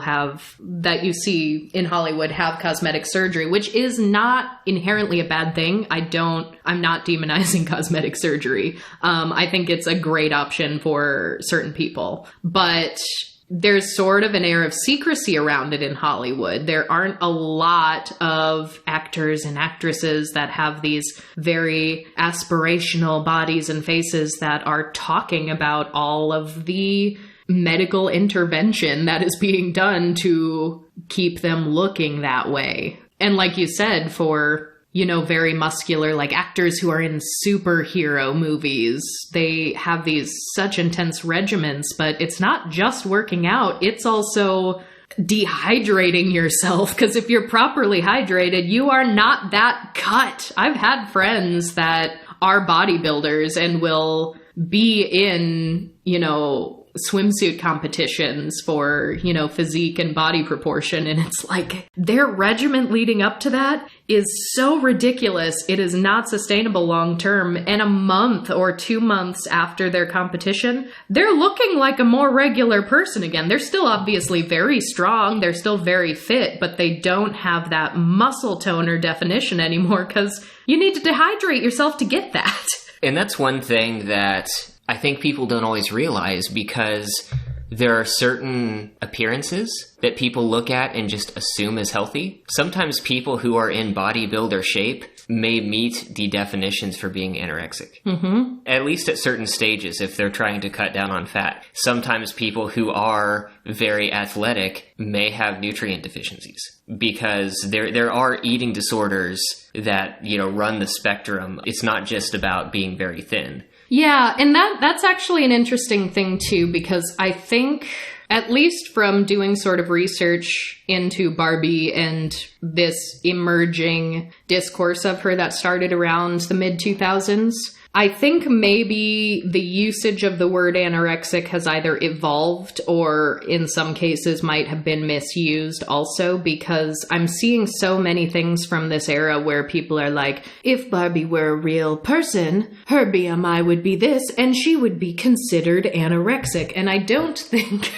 that you see in Hollywood have cosmetic surgery, which is not inherently a bad thing. I'm not demonizing cosmetic surgery. I think it's a great option for certain people, but there's sort of an air of secrecy around it in Hollywood. There aren't a lot of actors and actresses that have these very aspirational bodies and faces that are talking about all of the medical intervention that is being done to keep them looking that way. And like you said, for very muscular, like actors who are in superhero movies, they have these such intense regimens, but it's not just working out. It's also dehydrating yourself, because if you're properly hydrated, you are not that cut. I've had friends that are bodybuilders and will be in, swimsuit competitions for, physique and body proportion. And it's like their regimen leading up to that is so ridiculous. It is not sustainable long term. And a month or 2 months after their competition, they're looking like a more regular person again. They're still obviously very strong. They're still very fit, but they don't have that muscle tone or definition anymore because you need to dehydrate yourself to get that. And that's one thing that I think people don't always realize, because there are certain appearances that people look at and just assume is healthy. Sometimes people who are in bodybuilder shape may meet the definitions for being anorexic. Mm-hmm. At least at certain stages, if they're trying to cut down on fat. Sometimes people who are very athletic may have nutrient deficiencies, because there are eating disorders that, run the spectrum. It's not just about being very thin. Yeah, and that's actually an interesting thing too, because I think, at least from doing sort of research into Barbie and this emerging discourse of her that started around the mid-2000s, I think maybe the usage of the word anorexic has either evolved or in some cases might have been misused also, because I'm seeing so many things from this era where people are like, if Barbie were a real person, her BMI would be this and she would be considered anorexic. And I don't think...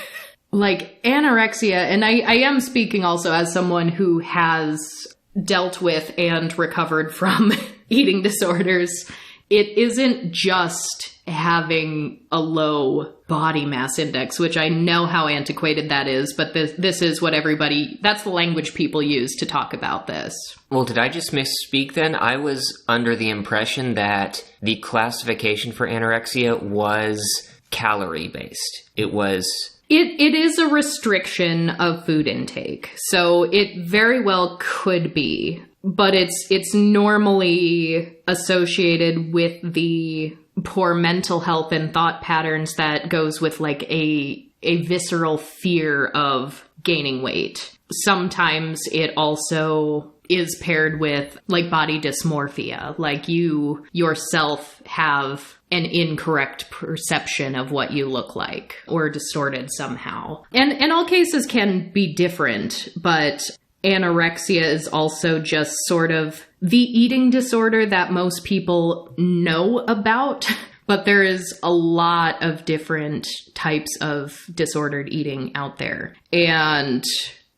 like anorexia, and I am speaking also as someone who has dealt with and recovered from eating disorders, it isn't just having a low body mass index, which I know how antiquated that is, but this is what that's the language people use to talk about this. Well, did I just misspeak then? I was under the impression that the classification for anorexia was calorie-based. It was... It is a restriction of food intake, so it very well could be, but it's normally associated with the poor mental health and thought patterns that goes with like a visceral fear of gaining weight. Sometimes it also is paired with like body dysmorphia, like you yourself have an incorrect perception of what you look like or distorted somehow. And all cases can be different, but anorexia is also just sort of the eating disorder that most people know about. But there is a lot of different types of disordered eating out there. And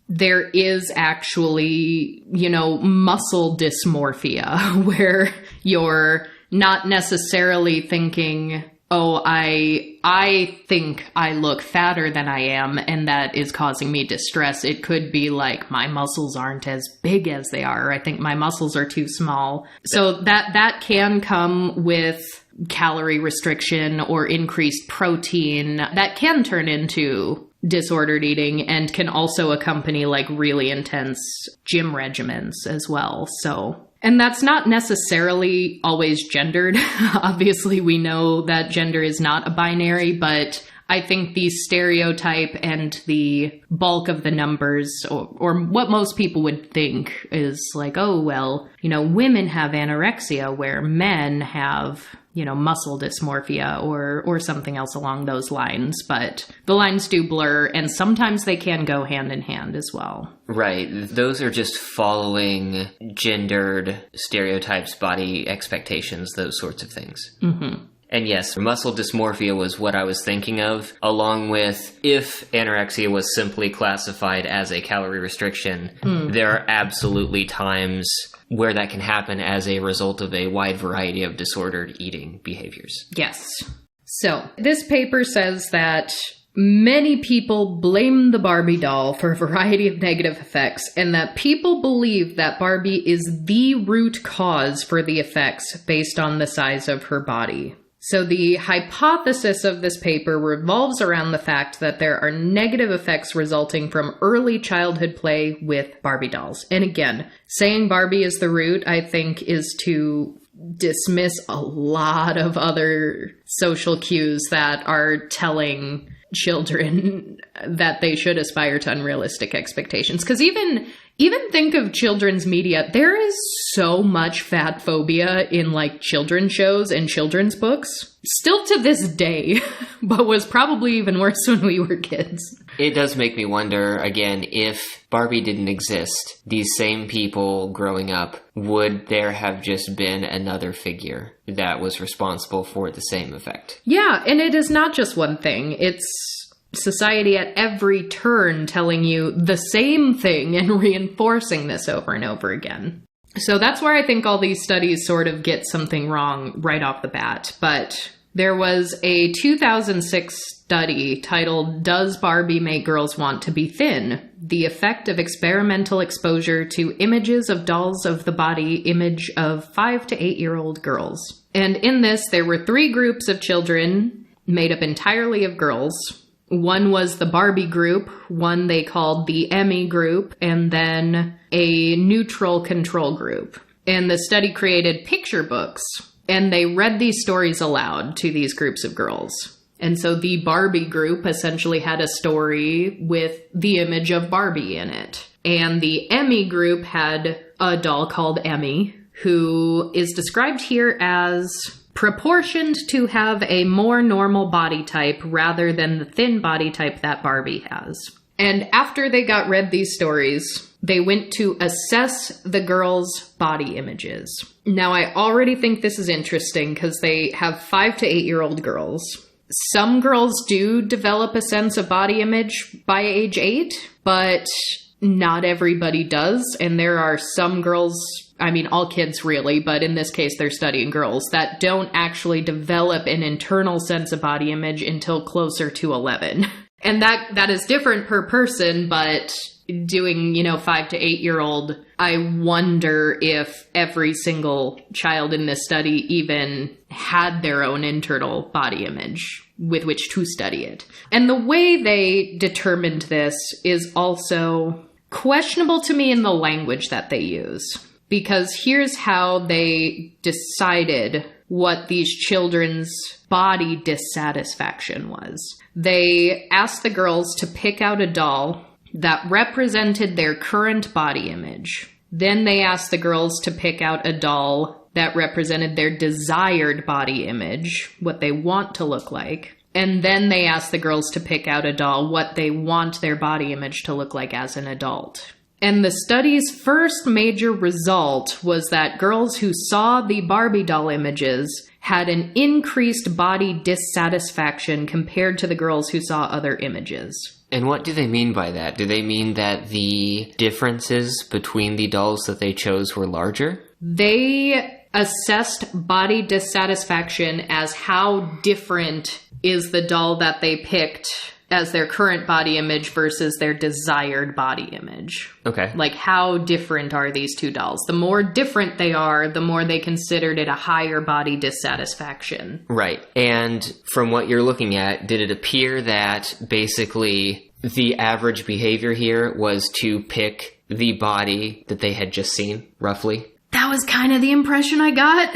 there is actually, muscle dysmorphia where you're not necessarily thinking, oh, I think I look fatter than I am, and that is causing me distress. It could be like my muscles aren't as big as they are, or I think my muscles are too small. So that can come with calorie restriction or increased protein. That can turn into disordered eating and can also accompany like really intense gym regimens as well. So... and that's not necessarily always gendered. Obviously, we know that gender is not a binary, but I think the stereotype and the bulk of the numbers, or what most people would think is like, oh, well, women have anorexia where men have, muscle dysmorphia or something else along those lines. But the lines do blur, and sometimes they can go hand in hand as well. Right. Those are just following gendered stereotypes, body expectations, those sorts of things. Mm-hmm. And yes, muscle dysmorphia was what I was thinking of, along with if anorexia was simply classified as a calorie restriction, there are absolutely times where that can happen as a result of a wide variety of disordered eating behaviors. Yes. So, this paper says that many people blame the Barbie doll for a variety of negative effects, and that people believe that Barbie is the root cause for the effects based on the size of her body. So the hypothesis of this paper revolves around the fact that there are negative effects resulting from early childhood play with Barbie dolls. And again, saying Barbie is the root, I think, is to dismiss a lot of other social cues that are telling children that they should aspire to unrealistic expectations. Because even Even think of children's media. There is so much fat phobia in like children's shows and children's books. Still to this day, but was probably even worse when we were kids. It does make me wonder, again, if Barbie didn't exist, these same people growing up, would there have just been another figure that was responsible for the same effect? Yeah, and it is not just one thing. It's society at every turn telling you the same thing and reinforcing this over and over again. So that's where I think all these studies sort of get something wrong right off the bat. But there was a 2006 study titled, "Does Barbie Make Girls Want to Be Thin? The Effect of Experimental Exposure to Images of Dolls of the Body Image of 5 to 8-year-old Girls." And in this, there were 3 groups of children made up entirely of girls. One was the Barbie group, one they called the Emmy group, and then a neutral control group. And the study created picture books, and they read these stories aloud to these groups of girls. And so the Barbie group essentially had a story with the image of Barbie in it. And the Emmy group had a doll called Emmy, who is described here as proportioned to have a more normal body type rather than the thin body type that Barbie has. And after they got read these stories, they went to assess the girls' body images. Now, I already think this is interesting because they have 5 to 8-year-old girls. Some girls do develop a sense of body image by age 8, but not everybody does. And there are some girls, I mean, all kids really, but in this case, they're studying girls, that don't actually develop an internal sense of body image until closer to 11. And that is different per person, but doing, 5 to 8-year-old, I wonder if every single child in this study even had their own internal body image with which to study it. And the way they determined this is also questionable to me in the language that they use. Because here's how they decided what these children's body dissatisfaction was. They asked the girls to pick out a doll that represented their current body image. Then they asked the girls to pick out a doll that represented their desired body image, what they want to look like. And then they asked the girls to pick out a doll, what they want their body image to look like as an adult. And the study's first major result was that girls who saw the Barbie doll images had an increased body dissatisfaction compared to the girls who saw other images. And what do they mean by that? Do they mean that the differences between the dolls that they chose were larger? They assessed body dissatisfaction as how different is the doll that they picked as their current body image versus their desired body image. Okay. Like, how different are these two dolls? The more different they are, the more they considered it a higher body dissatisfaction. Right. And from what you're looking at, did it appear that basically the average behavior here was to pick the body that they had just seen, roughly? That was kind of the impression I got.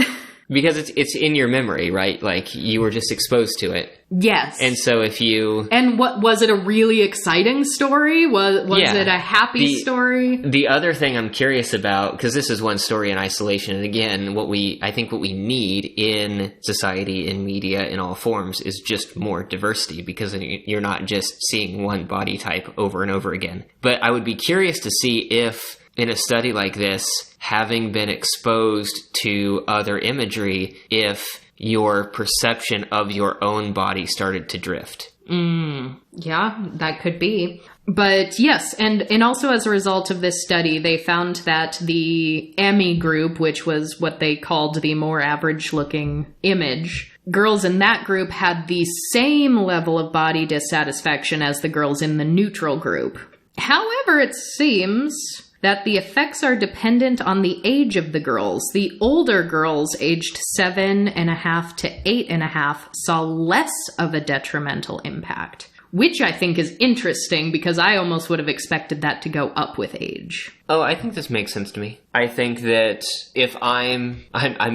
Because it's in your memory, right? Like, you were just exposed to it. Yes. And so if you... And what was it, a really exciting story? Was it a happy story? The other thing I'm curious about, because this is one story in isolation, and again, I think what we need in society, in media, in all forms, is just more diversity, because you're not just seeing one body type over and over again. But I would be curious to see if, in a study like this, having been exposed to other imagery, if your perception of your own body started to drift. Yeah, that could be. But yes, and also as a result of this study, they found that the Emmy group, which was what they called the more average-looking image, girls in that group had the same level of body dissatisfaction as the girls in the neutral group. However, it seems that the effects are dependent on the age of the girls. The older girls, aged 7.5 to 8.5, saw less of a detrimental impact, which I think is interesting because I almost would have expected that to go up with age. Oh, I think this makes sense to me. I think that if I'm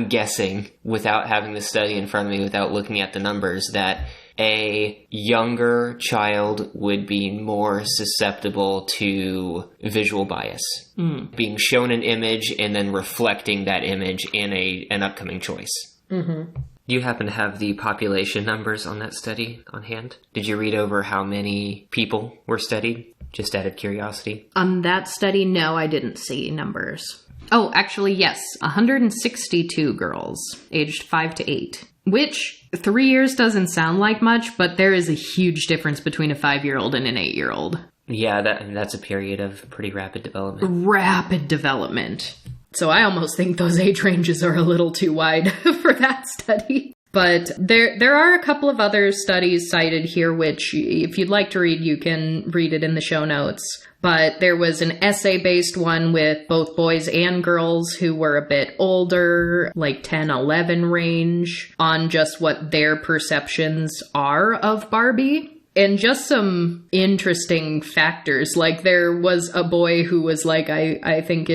guessing, without having the study in front of me, without looking at the numbers, that a younger child would be more susceptible to visual bias. Being shown an image and then reflecting that image in an upcoming choice. Mm-hmm. Do you happen to have the population numbers on that study on hand? Did you read over how many people were studied? Just out of curiosity. On that study, no, I didn't see numbers. Oh, actually, yes. 162 girls, aged 5 to 8. Which, 3 years doesn't sound like much, but there is a huge difference between a 5-year-old and an 8-year-old. Yeah, that's a period of pretty rapid development. Rapid development. So I almost think those age ranges are a little too wide for that study. But there are a couple of other studies cited here, which if you'd like to read, you can read it in the show notes. But there was an essay-based one with both boys and girls who were a bit older, like 10, 11 range, on just what their perceptions are of Barbie. And just some interesting factors. Like there was a boy who was like, I think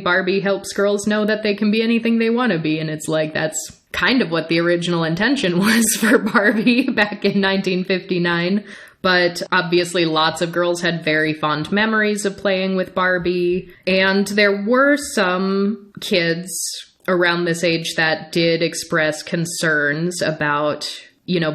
Barbie helps girls know that they can be anything they want to be. And it's like, that's kind of what the original intention was for Barbie back in 1959. But obviously lots of girls had very fond memories of playing with Barbie. And there were some kids around this age that did express concerns about,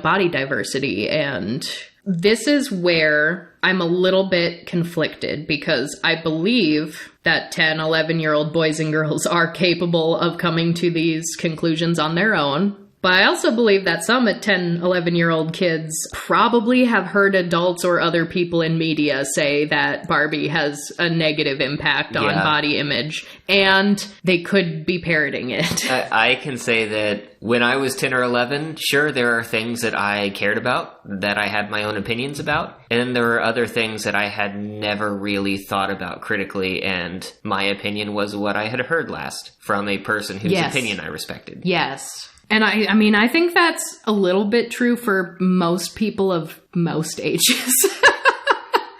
body diversity. And this is where I'm a little bit conflicted because I believe that 10, 11-year-old boys and girls are capable of coming to these conclusions on their own. But I also believe that some 10, 11-year-old kids probably have heard adults or other people in media say that Barbie has a negative impact on body image, and they could be parroting it. I can say that when I was 10 or 11, sure, there are things that I cared about, that I had my own opinions about, and then there were other things that I had never really thought about critically, and my opinion was what I had heard last from a person whose opinion I respected. Yes. And I think that's a little bit true for most people of most ages.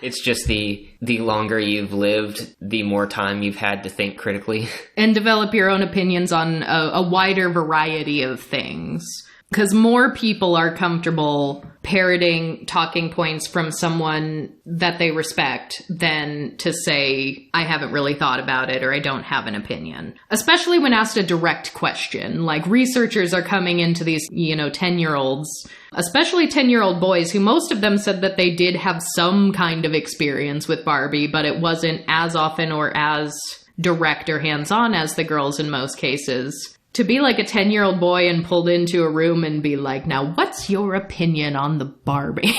It's just the longer you've lived, the more time you've had to think critically. And develop your own opinions on a wider variety of things. Because more people are comfortable parroting talking points from someone that they respect than to say, I haven't really thought about it or I don't have an opinion. Especially when asked a direct question. Like researchers are coming into these, 10-year-olds, especially 10-year-old boys who most of them said that they did have some kind of experience with Barbie, but it wasn't as often or as direct or hands-on as the girls in most cases. To be like a 10-year-old boy and pulled into a room and be like, now what's your opinion on the Barbie?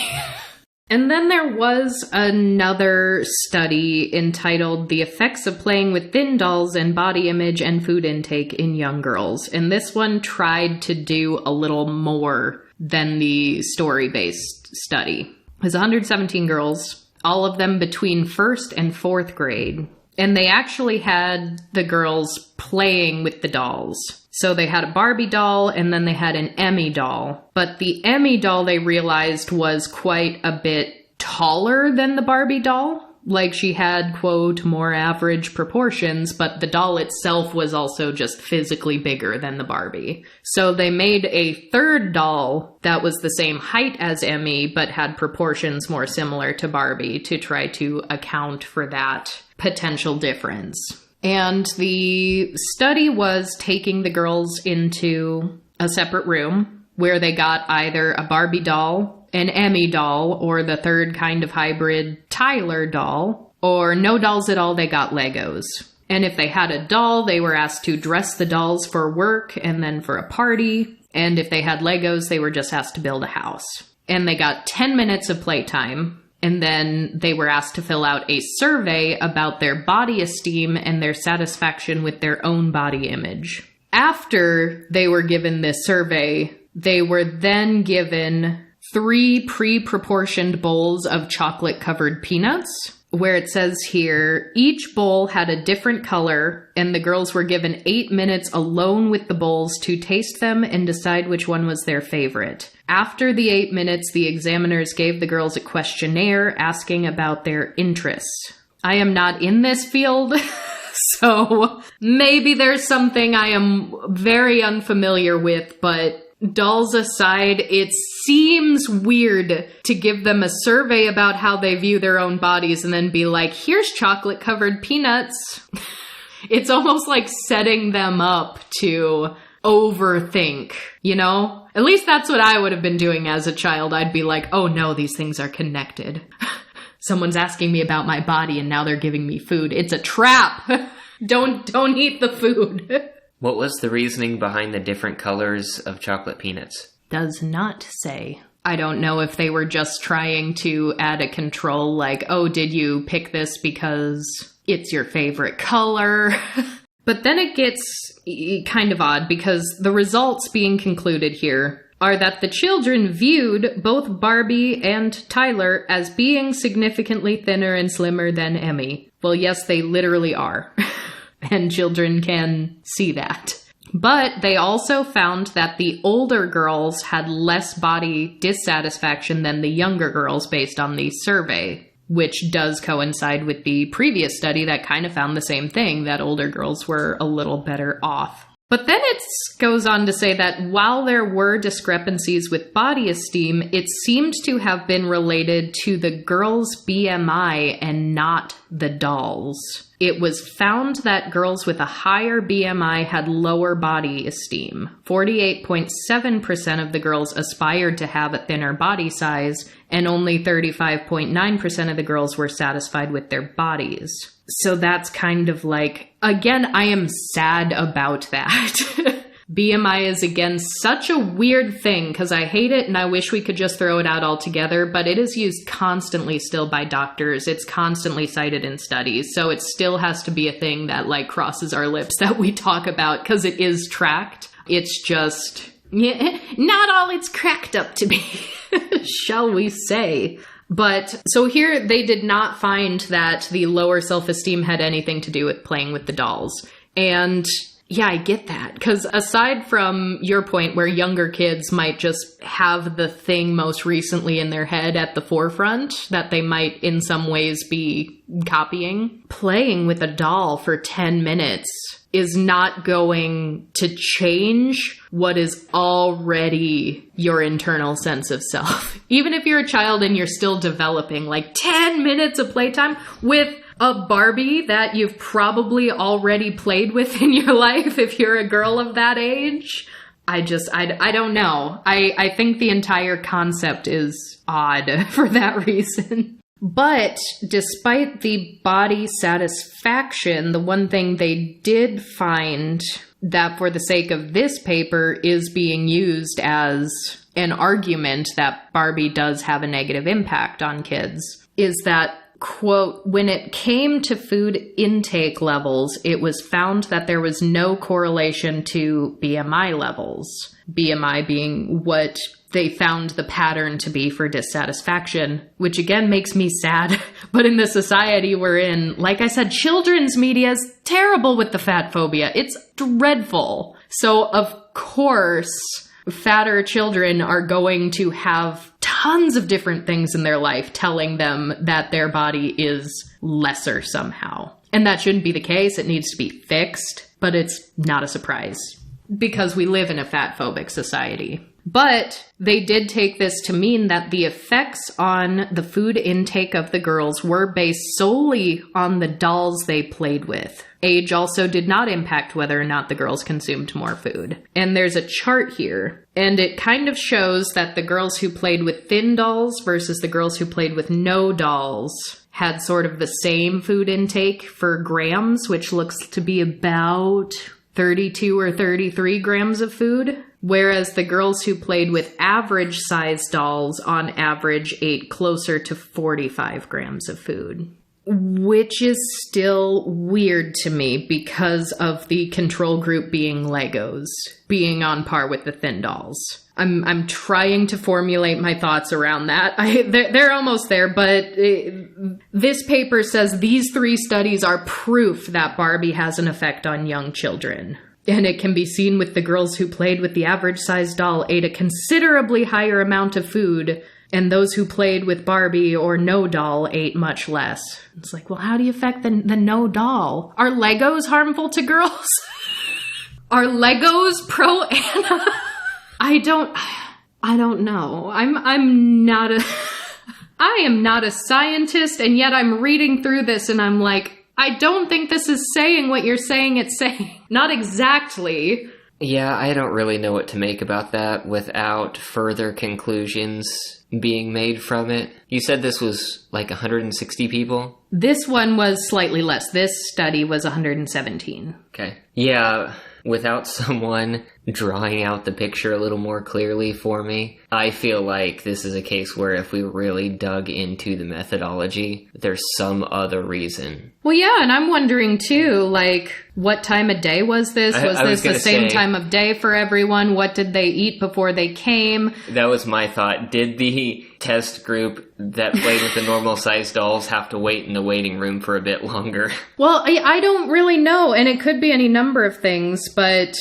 And then there was another study entitled The Effects of Playing with Thin Dolls and Body Image and Food Intake in Young Girls. And this one tried to do a little more than the story-based study. It was 117 girls, all of them between 1st and 4th grade. And they actually had the girls playing with the dolls. So they had a Barbie doll and then they had an Emmy doll. But the Emmy doll, they realized, was quite a bit taller than the Barbie doll. Like she had, quote, more average proportions, but the doll itself was also just physically bigger than the Barbie. So they made a third doll that was the same height as Emmy, but had proportions more similar to Barbie to try to account for that potential difference. And the study was taking the girls into a separate room where they got either a Barbie doll, an Emmy doll, or the third kind of hybrid Tyler doll, or no dolls at all, they got Legos. And if they had a doll, they were asked to dress the dolls for work and then for a party. And if they had Legos, they were just asked to build a house. And they got 10 minutes of playtime. And then they were asked to fill out a survey about their body esteem and their satisfaction with their own body image. After they were given this survey, they were then given 3 pre-proportioned bowls of chocolate-covered peanuts, where it says here, each bowl had a different color, and the girls were given 8 minutes alone with the bowls to taste them and decide which one was their favorite. After the 8 minutes, the examiners gave the girls a questionnaire asking about their interests. I am not in this field, so maybe there's something I am very unfamiliar with, but Dolls aside, it seems weird to give them a survey about how they view their own bodies and then be like, here's chocolate-covered peanuts. It's almost like setting them up to overthink, you know? At least that's what I would have been doing as a child. I'd be like, oh no, these things are connected. Someone's asking me about my body and now they're giving me food. It's a trap. Don't eat the food. What was the reasoning behind the different colors of chocolate peanuts? Does not say. I don't know if they were just trying to add a control like, oh, did you pick this because it's your favorite color? But then it gets kind of odd because the results being concluded here are that the children viewed both Barbie and Tyler as being significantly thinner and slimmer than Emmy. Well, yes, they literally are. And children can see that. But they also found that the older girls had less body dissatisfaction than the younger girls based on the survey, which does coincide with the previous study that kind of found the same thing, that older girls were a little better off. But then it goes on to say that while there were discrepancies with body esteem, it seemed to have been related to the girls' BMI and not the dolls. It was found that girls with a higher BMI had lower body esteem. 48.7% of the girls aspired to have a thinner body size, and only 35.9% of the girls were satisfied with their bodies. So that's kind of like, again, I am sad about that. BMI is, again, such a weird thing because I hate it and I wish we could just throw it out altogether, but it is used constantly still by doctors. It's constantly cited in studies, so it still has to be a thing that, like, crosses our lips that we talk about because it is tracked. It's just, not all it's cracked up to be, shall we say. But, so here they did not find that the lower self-esteem had anything to do with playing with the dolls. And yeah, I get that. Because aside from your point where younger kids might just have the thing most recently in their head at the forefront that they might in some ways be copying, playing with a doll for 10 minutes is not going to change what is already your internal sense of self. Even if you're a child and you're still developing, like 10 minutes of playtime with a Barbie that you've probably already played with in your life if you're a girl of that age. I don't know. I think the entire concept is odd for that reason. But despite the body satisfaction, the one thing they did find that for the sake of this paper is being used as an argument that Barbie does have a negative impact on kids is that, quote, when it came to food intake levels, it was found that there was no correlation to BMI levels. BMI being what they found the pattern to be for dissatisfaction, which again makes me sad. But in the society we're in, like I said, children's media is terrible with the fat phobia. It's dreadful. So of course, fatter children are going to have tons of different things in their life telling them that their body is lesser somehow. And that shouldn't be the case. It needs to be fixed, but it's not a surprise because we live in a fat phobic society. But they did take this to mean that the effects on the food intake of the girls were based solely on the dolls they played with. Age also did not impact whether or not the girls consumed more food. And there's a chart here, and it kind of shows that the girls who played with thin dolls versus the girls who played with no dolls had sort of the same food intake for grams, which looks to be about 32 or 33 grams of food. Whereas the girls who played with average-sized dolls on average ate closer to 45 grams of food. Which is still weird to me because of the control group being Legos, being on par with the thin dolls. I'm trying to formulate my thoughts around that. They're almost there, but this paper says these 3 studies are proof that Barbie has an effect on young children. And it can be seen with the girls who played with the average-sized doll ate a considerably higher amount of food, and those who played with Barbie or no doll ate much less. It's like, well, how do you affect the no doll? Are Legos harmful to girls? Are Legos pro-Anna? I don't know. I'm not a I am not a scientist, and yet I'm reading through this and I'm like, I don't think this is saying what you're saying it's saying. Not exactly. Yeah, I don't really know what to make about that without further conclusions being made from it. You said this was like 160 people? This one was slightly less. This study was 117. Okay. Yeah, without someone drawing out the picture a little more clearly for me, I feel like this is a case where if we really dug into the methodology, there's some other reason. Well, yeah, and I'm wondering too, like, what time of day was this? Was this the same time of day for everyone? What did they eat before they came? That was my thought. Did the test group that played with the normal-sized dolls have to wait in the waiting room for a bit longer? Well, I don't really know, and it could be any number of things, but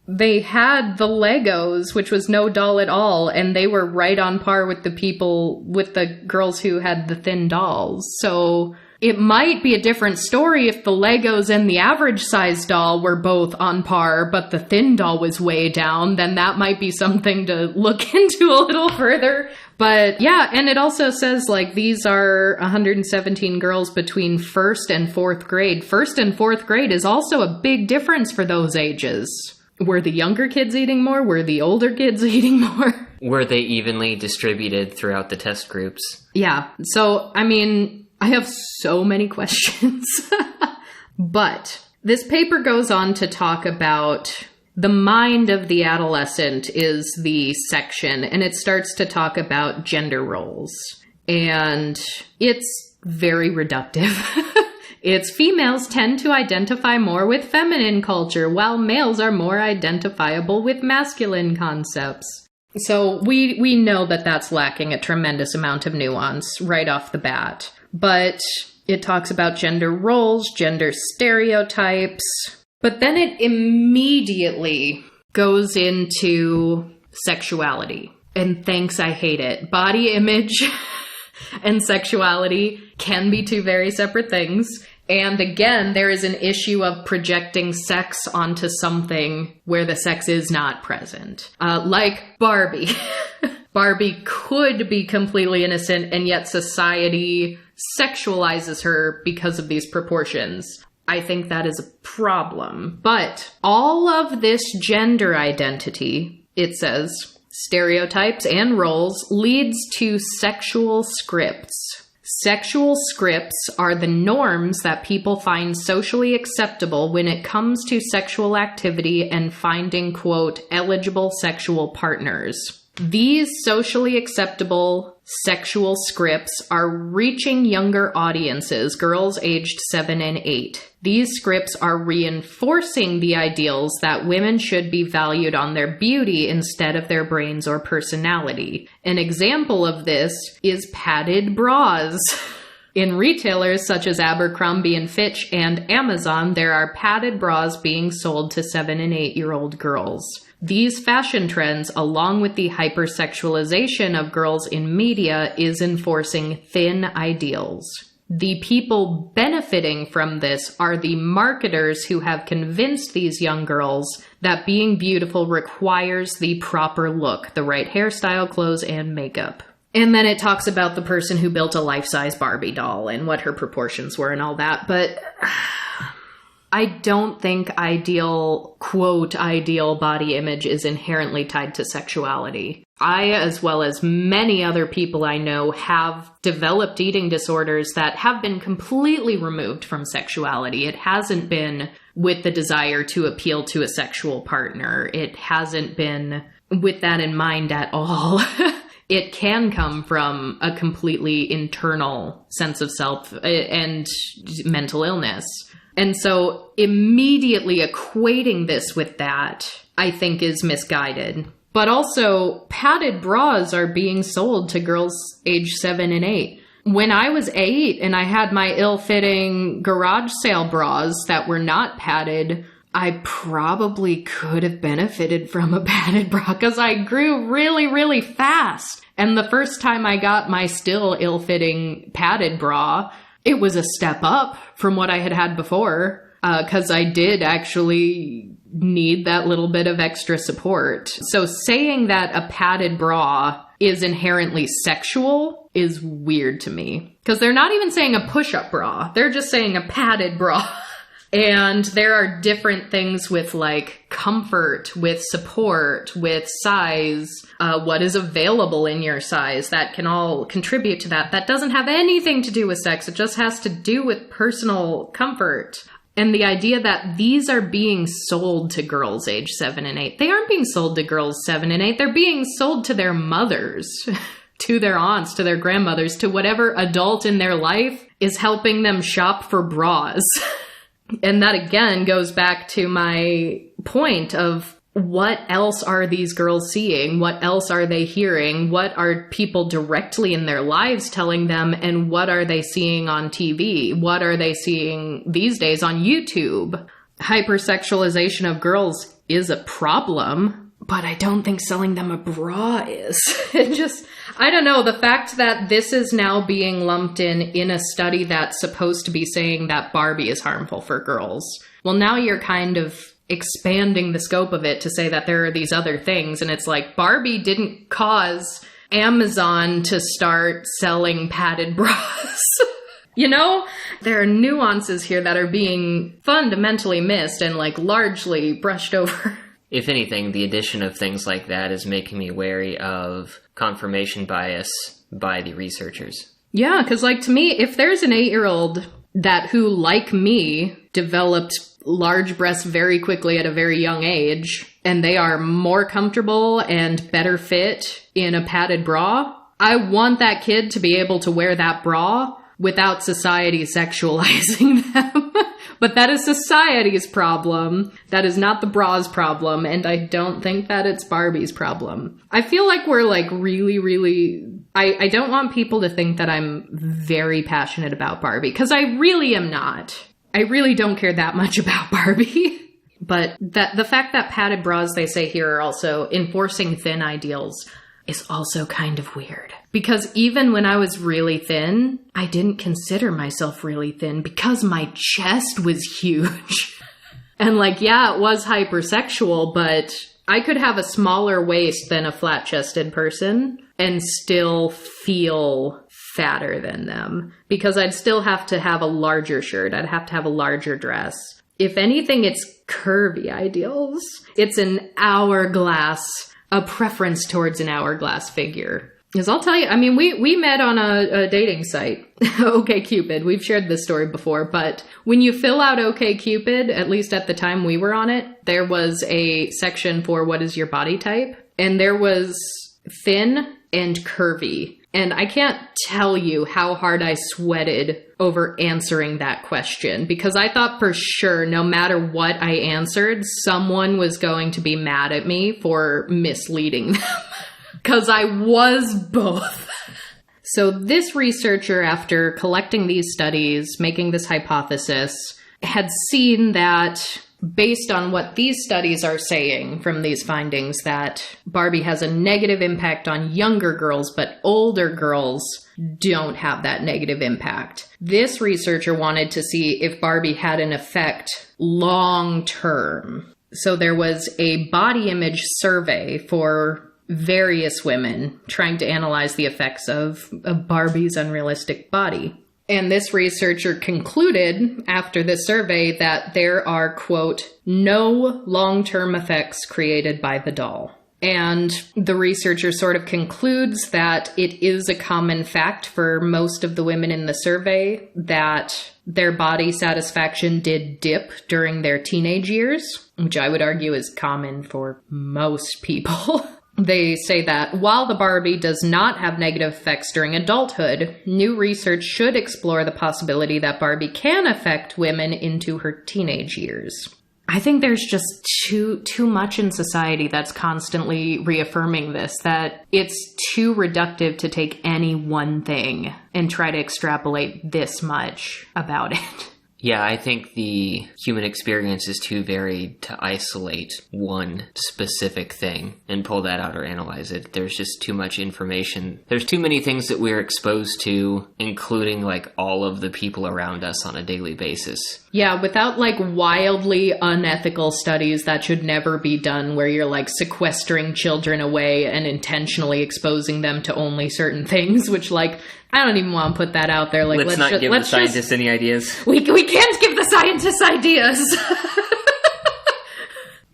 they had the Legos, which was no doll at all, and they were right on par with the girls who had the thin dolls. So it might be a different story if the Legos and the average size doll were both on par, but the thin doll was way down. Then that might be something to look into a little further. But yeah, and it also says like these are 117 girls between 1st and 4th grade. 1st and 4th grade is also a big difference for those ages. Were the younger kids eating more? Were the older kids eating more? Were they evenly distributed throughout the test groups? Yeah. So, I mean, I have so many questions. But this paper goes on to talk about the mind of the adolescent is the section, and it starts to talk about gender roles. And it's very reductive. It's females tend to identify more with feminine culture, while males are more identifiable with masculine concepts. So we know that that's lacking a tremendous amount of nuance right off the bat. But it talks about gender roles, gender stereotypes, but then it immediately goes into sexuality. And thanks, I hate it. Body image and sexuality can be two very separate things. And again, there is an issue of projecting sex onto something where the sex is not present. Like Barbie. Barbie could be completely innocent, and yet society sexualizes her because of these proportions. I think that is a problem. But all of this gender identity, it says, stereotypes and roles, leads to sexual scripts. Sexual scripts are the norms that people find socially acceptable when it comes to sexual activity and finding, quote, eligible sexual partners. These socially acceptable sexual scripts are reaching younger audiences, girls aged 7 and 8. These scripts are reinforcing the ideals that women should be valued on their beauty instead of their brains or personality. An example of this is padded bras. In retailers such as Abercrombie & Fitch and Amazon, there are padded bras being sold to 7 and 8-year-old girls. These fashion trends, along with the hypersexualization of girls in media, is enforcing thin ideals. The people benefiting from this are the marketers who have convinced these young girls that being beautiful requires the proper look, the right hairstyle, clothes, and makeup. And then it talks about the person who built a life-size Barbie doll and what her proportions were and all that, but I don't think ideal, quote, ideal body image is inherently tied to sexuality. I, as well as many other people I know, have developed eating disorders that have been completely removed from sexuality. It hasn't been with the desire to appeal to a sexual partner. It hasn't been with that in mind at all. It can come from a completely internal sense of self and mental illness. And so immediately equating this with that, I think, is misguided. But also, padded bras are being sold to girls age 7 and 8. When I was 8 and I had my ill-fitting garage sale bras that were not padded, I probably could have benefited from a padded bra because I grew really, really fast. And the first time I got my still ill-fitting padded bra, it was a step up from what I had had before, because I did actually need that little bit of extra support. So saying that a padded bra is inherently sexual is weird to me. Because they're not even saying a push-up bra. They're just saying a padded bra. And there are different things with like comfort, with support, with size, what is available in your size that can all contribute to that. That doesn't have anything to do with sex. It just has to do with personal comfort. And the idea that these are being sold to girls age 7 and 8. They aren't being sold to girls 7 and 8. They're being sold to their mothers, to their aunts, to their grandmothers, to whatever adult in their life is helping them shop for bras. And that again goes back to my point of what else are these girls seeing? What else are they hearing? What are people directly in their lives telling them? And what are they seeing on TV? What are they seeing these days on YouTube? Hypersexualization of girls is a problem, but I don't think selling them a bra is. I don't know, the fact that this is now being lumped in a study that's supposed to be saying that Barbie is harmful for girls. Well, now you're kind of expanding the scope of it to say that there are these other things, and it's like Barbie didn't cause Amazon to start selling padded bras. You know, there are nuances here that are being fundamentally missed and like largely brushed over. If anything, the addition of things like that is making me wary of confirmation bias by the researchers. Yeah, because like to me, if there's an 8-year-old who, like me, developed large breasts very quickly at a very young age, and they are more comfortable and better fit in a padded bra, I want that kid to be able to wear that bra without society sexualizing them. But that is society's problem. That is not the bra's problem, and I don't think that it's Barbie's problem. I feel like we're like really... I don't want people to think that I'm very passionate about Barbie, because I really am not. I really don't care that much about Barbie. But the fact that padded bras, they say here, are also enforcing thin ideals is also kind of weird. Because even when I was really thin, I didn't consider myself really thin because my chest was huge. And like, yeah, it was hypersexual, but I could have a smaller waist than a flat-chested person and still feel fatter than them. Because I'd still have to have a larger shirt. I'd have to have a larger dress. If anything, it's curvy ideals. It's an hourglass, a preference towards an hourglass figure. Because I'll tell you, I mean, we met on a dating site, OkCupid. We've shared this story before, but when you fill out OkCupid, at least at the time we were on it, there was a section for what is your body type, and there was thin and curvy. And I can't tell you how hard I sweated over answering that question, because I thought for sure, no matter what I answered, someone was going to be mad at me for misleading them. Because I was both. So this researcher, after collecting these studies, making this hypothesis, had seen that based on what these studies are saying from these findings, that Barbie has a negative impact on younger girls, but older girls don't have that negative impact. This researcher wanted to see if Barbie had an effect long term. So there was a body image survey for various women trying to analyze the effects of Barbie's unrealistic body. And this researcher concluded after this survey that there are, quote, no long-term effects created by the doll. And the researcher sort of concludes that it is a common fact for most of the women in the survey that their body satisfaction did dip during their teenage years, which I would argue is common for most people. They say that while the Barbie does not have negative effects during adulthood, new research should explore the possibility that Barbie can affect women into her teenage years. I think there's just too much in society that's constantly reaffirming this, that it's too reductive to take any one thing and try to extrapolate this much about it. Yeah, I think the human experience is too varied to isolate one specific thing and pull that out or analyze it. There's just too much information. There's too many things that we're exposed to, including like all of the people around us on a daily basis. Yeah, without like wildly unethical studies that should never be done, where you're like sequestering children away and intentionally exposing them to only certain things, which like, I don't even want to put that out there. Like, let's not give the scientists any ideas. We can't give the scientists ideas.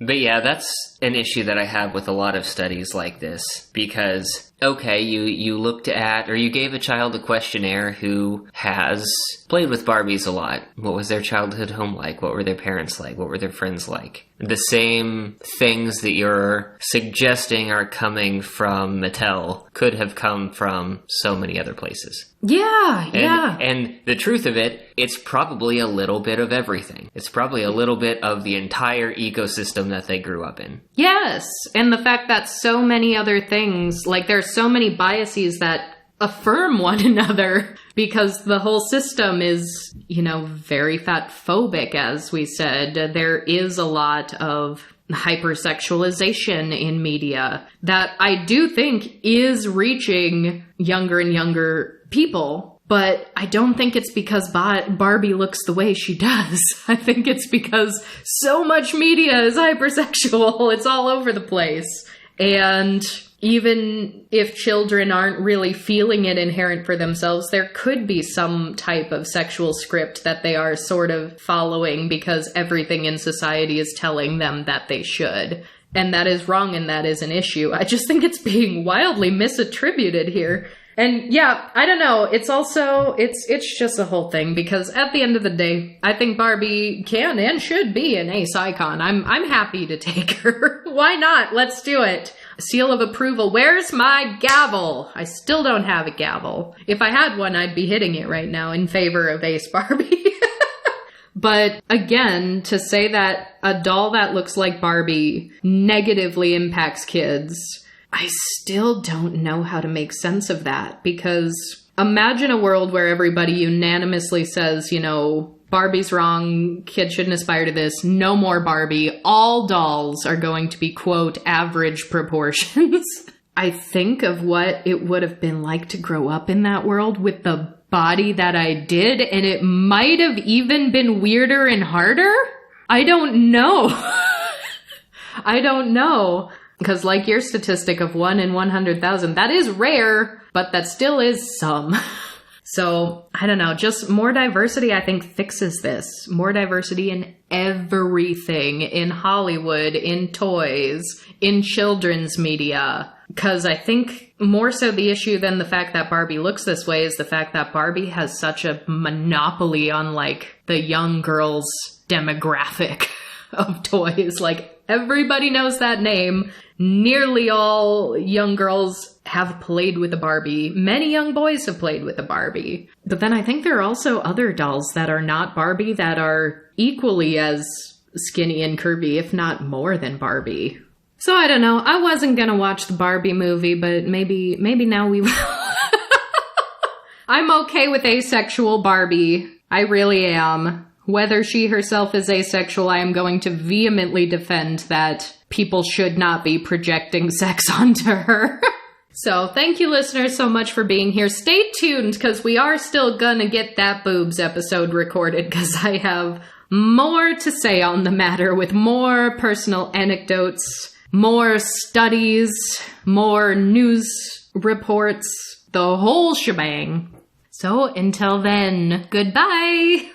But yeah, that's an issue that I have with a lot of studies like this, because, okay, you looked at, or you gave a child a questionnaire who has played with Barbies a lot. What was their childhood home like? What were their parents like? What were their friends like? The same things that you're suggesting are coming from Mattel could have come from so many other places. Yeah. And the truth of it, it's probably a little bit of everything. It's probably a little bit of the entire ecosystem that they grew up in. Yes, and the fact that so many other things, like there's so many biases that affirm one another because the whole system is, very fat phobic, as we said. There is a lot of hypersexualization in media that I do think is reaching younger and younger people. But I don't think it's because Barbie looks the way she does. I think it's because so much media is hypersexual. It's all over the place. And even if children aren't really feeling it inherent for themselves, there could be some type of sexual script that they are sort of following because everything in society is telling them that they should. And that is wrong, and that is an issue. I just think it's being wildly misattributed here. And yeah, I don't know. It's also, it's just a whole thing, because at the end of the day, I think Barbie can and should be an ace icon. I'm happy to take her. Why not? Let's do it. Seal of approval. Where's my gavel? I still don't have a gavel. If I had one, I'd be hitting it right now in favor of Ace Barbie. But again, to say that a doll that looks like Barbie negatively impacts kids, I still don't know how to make sense of that, because imagine a world where everybody unanimously says, Barbie's wrong, kids shouldn't aspire to this, no more Barbie, all dolls are going to be, quote, average proportions. I think of what it would have been like to grow up in that world with the body that I did, and it might have even been weirder and harder. I don't know. I don't know. Because like your statistic of 1 in 100,000, that is rare, but that still is some. So, I don't know, just more diversity I think fixes this. More diversity in everything. In Hollywood, in toys, in children's media. Because I think more so the issue than the fact that Barbie looks this way is the fact that Barbie has such a monopoly on like the young girls demographic of toys. Like everybody knows that name. Nearly all young girls have played with a Barbie. Many young boys have played with a Barbie. But then I think there are also other dolls that are not Barbie that are equally as skinny and curvy, if not more than Barbie. So I don't know. I wasn't gonna watch the Barbie movie, but maybe now we will. I'm okay with asexual Barbie. I really am. Whether she herself is asexual, I am going to vehemently defend that people should not be projecting sex onto her. So thank you, listeners, so much for being here. Stay tuned, because we are still gonna get that boobs episode recorded, because I have more to say on the matter with more personal anecdotes, more studies, more news reports, the whole shebang. So until then, goodbye!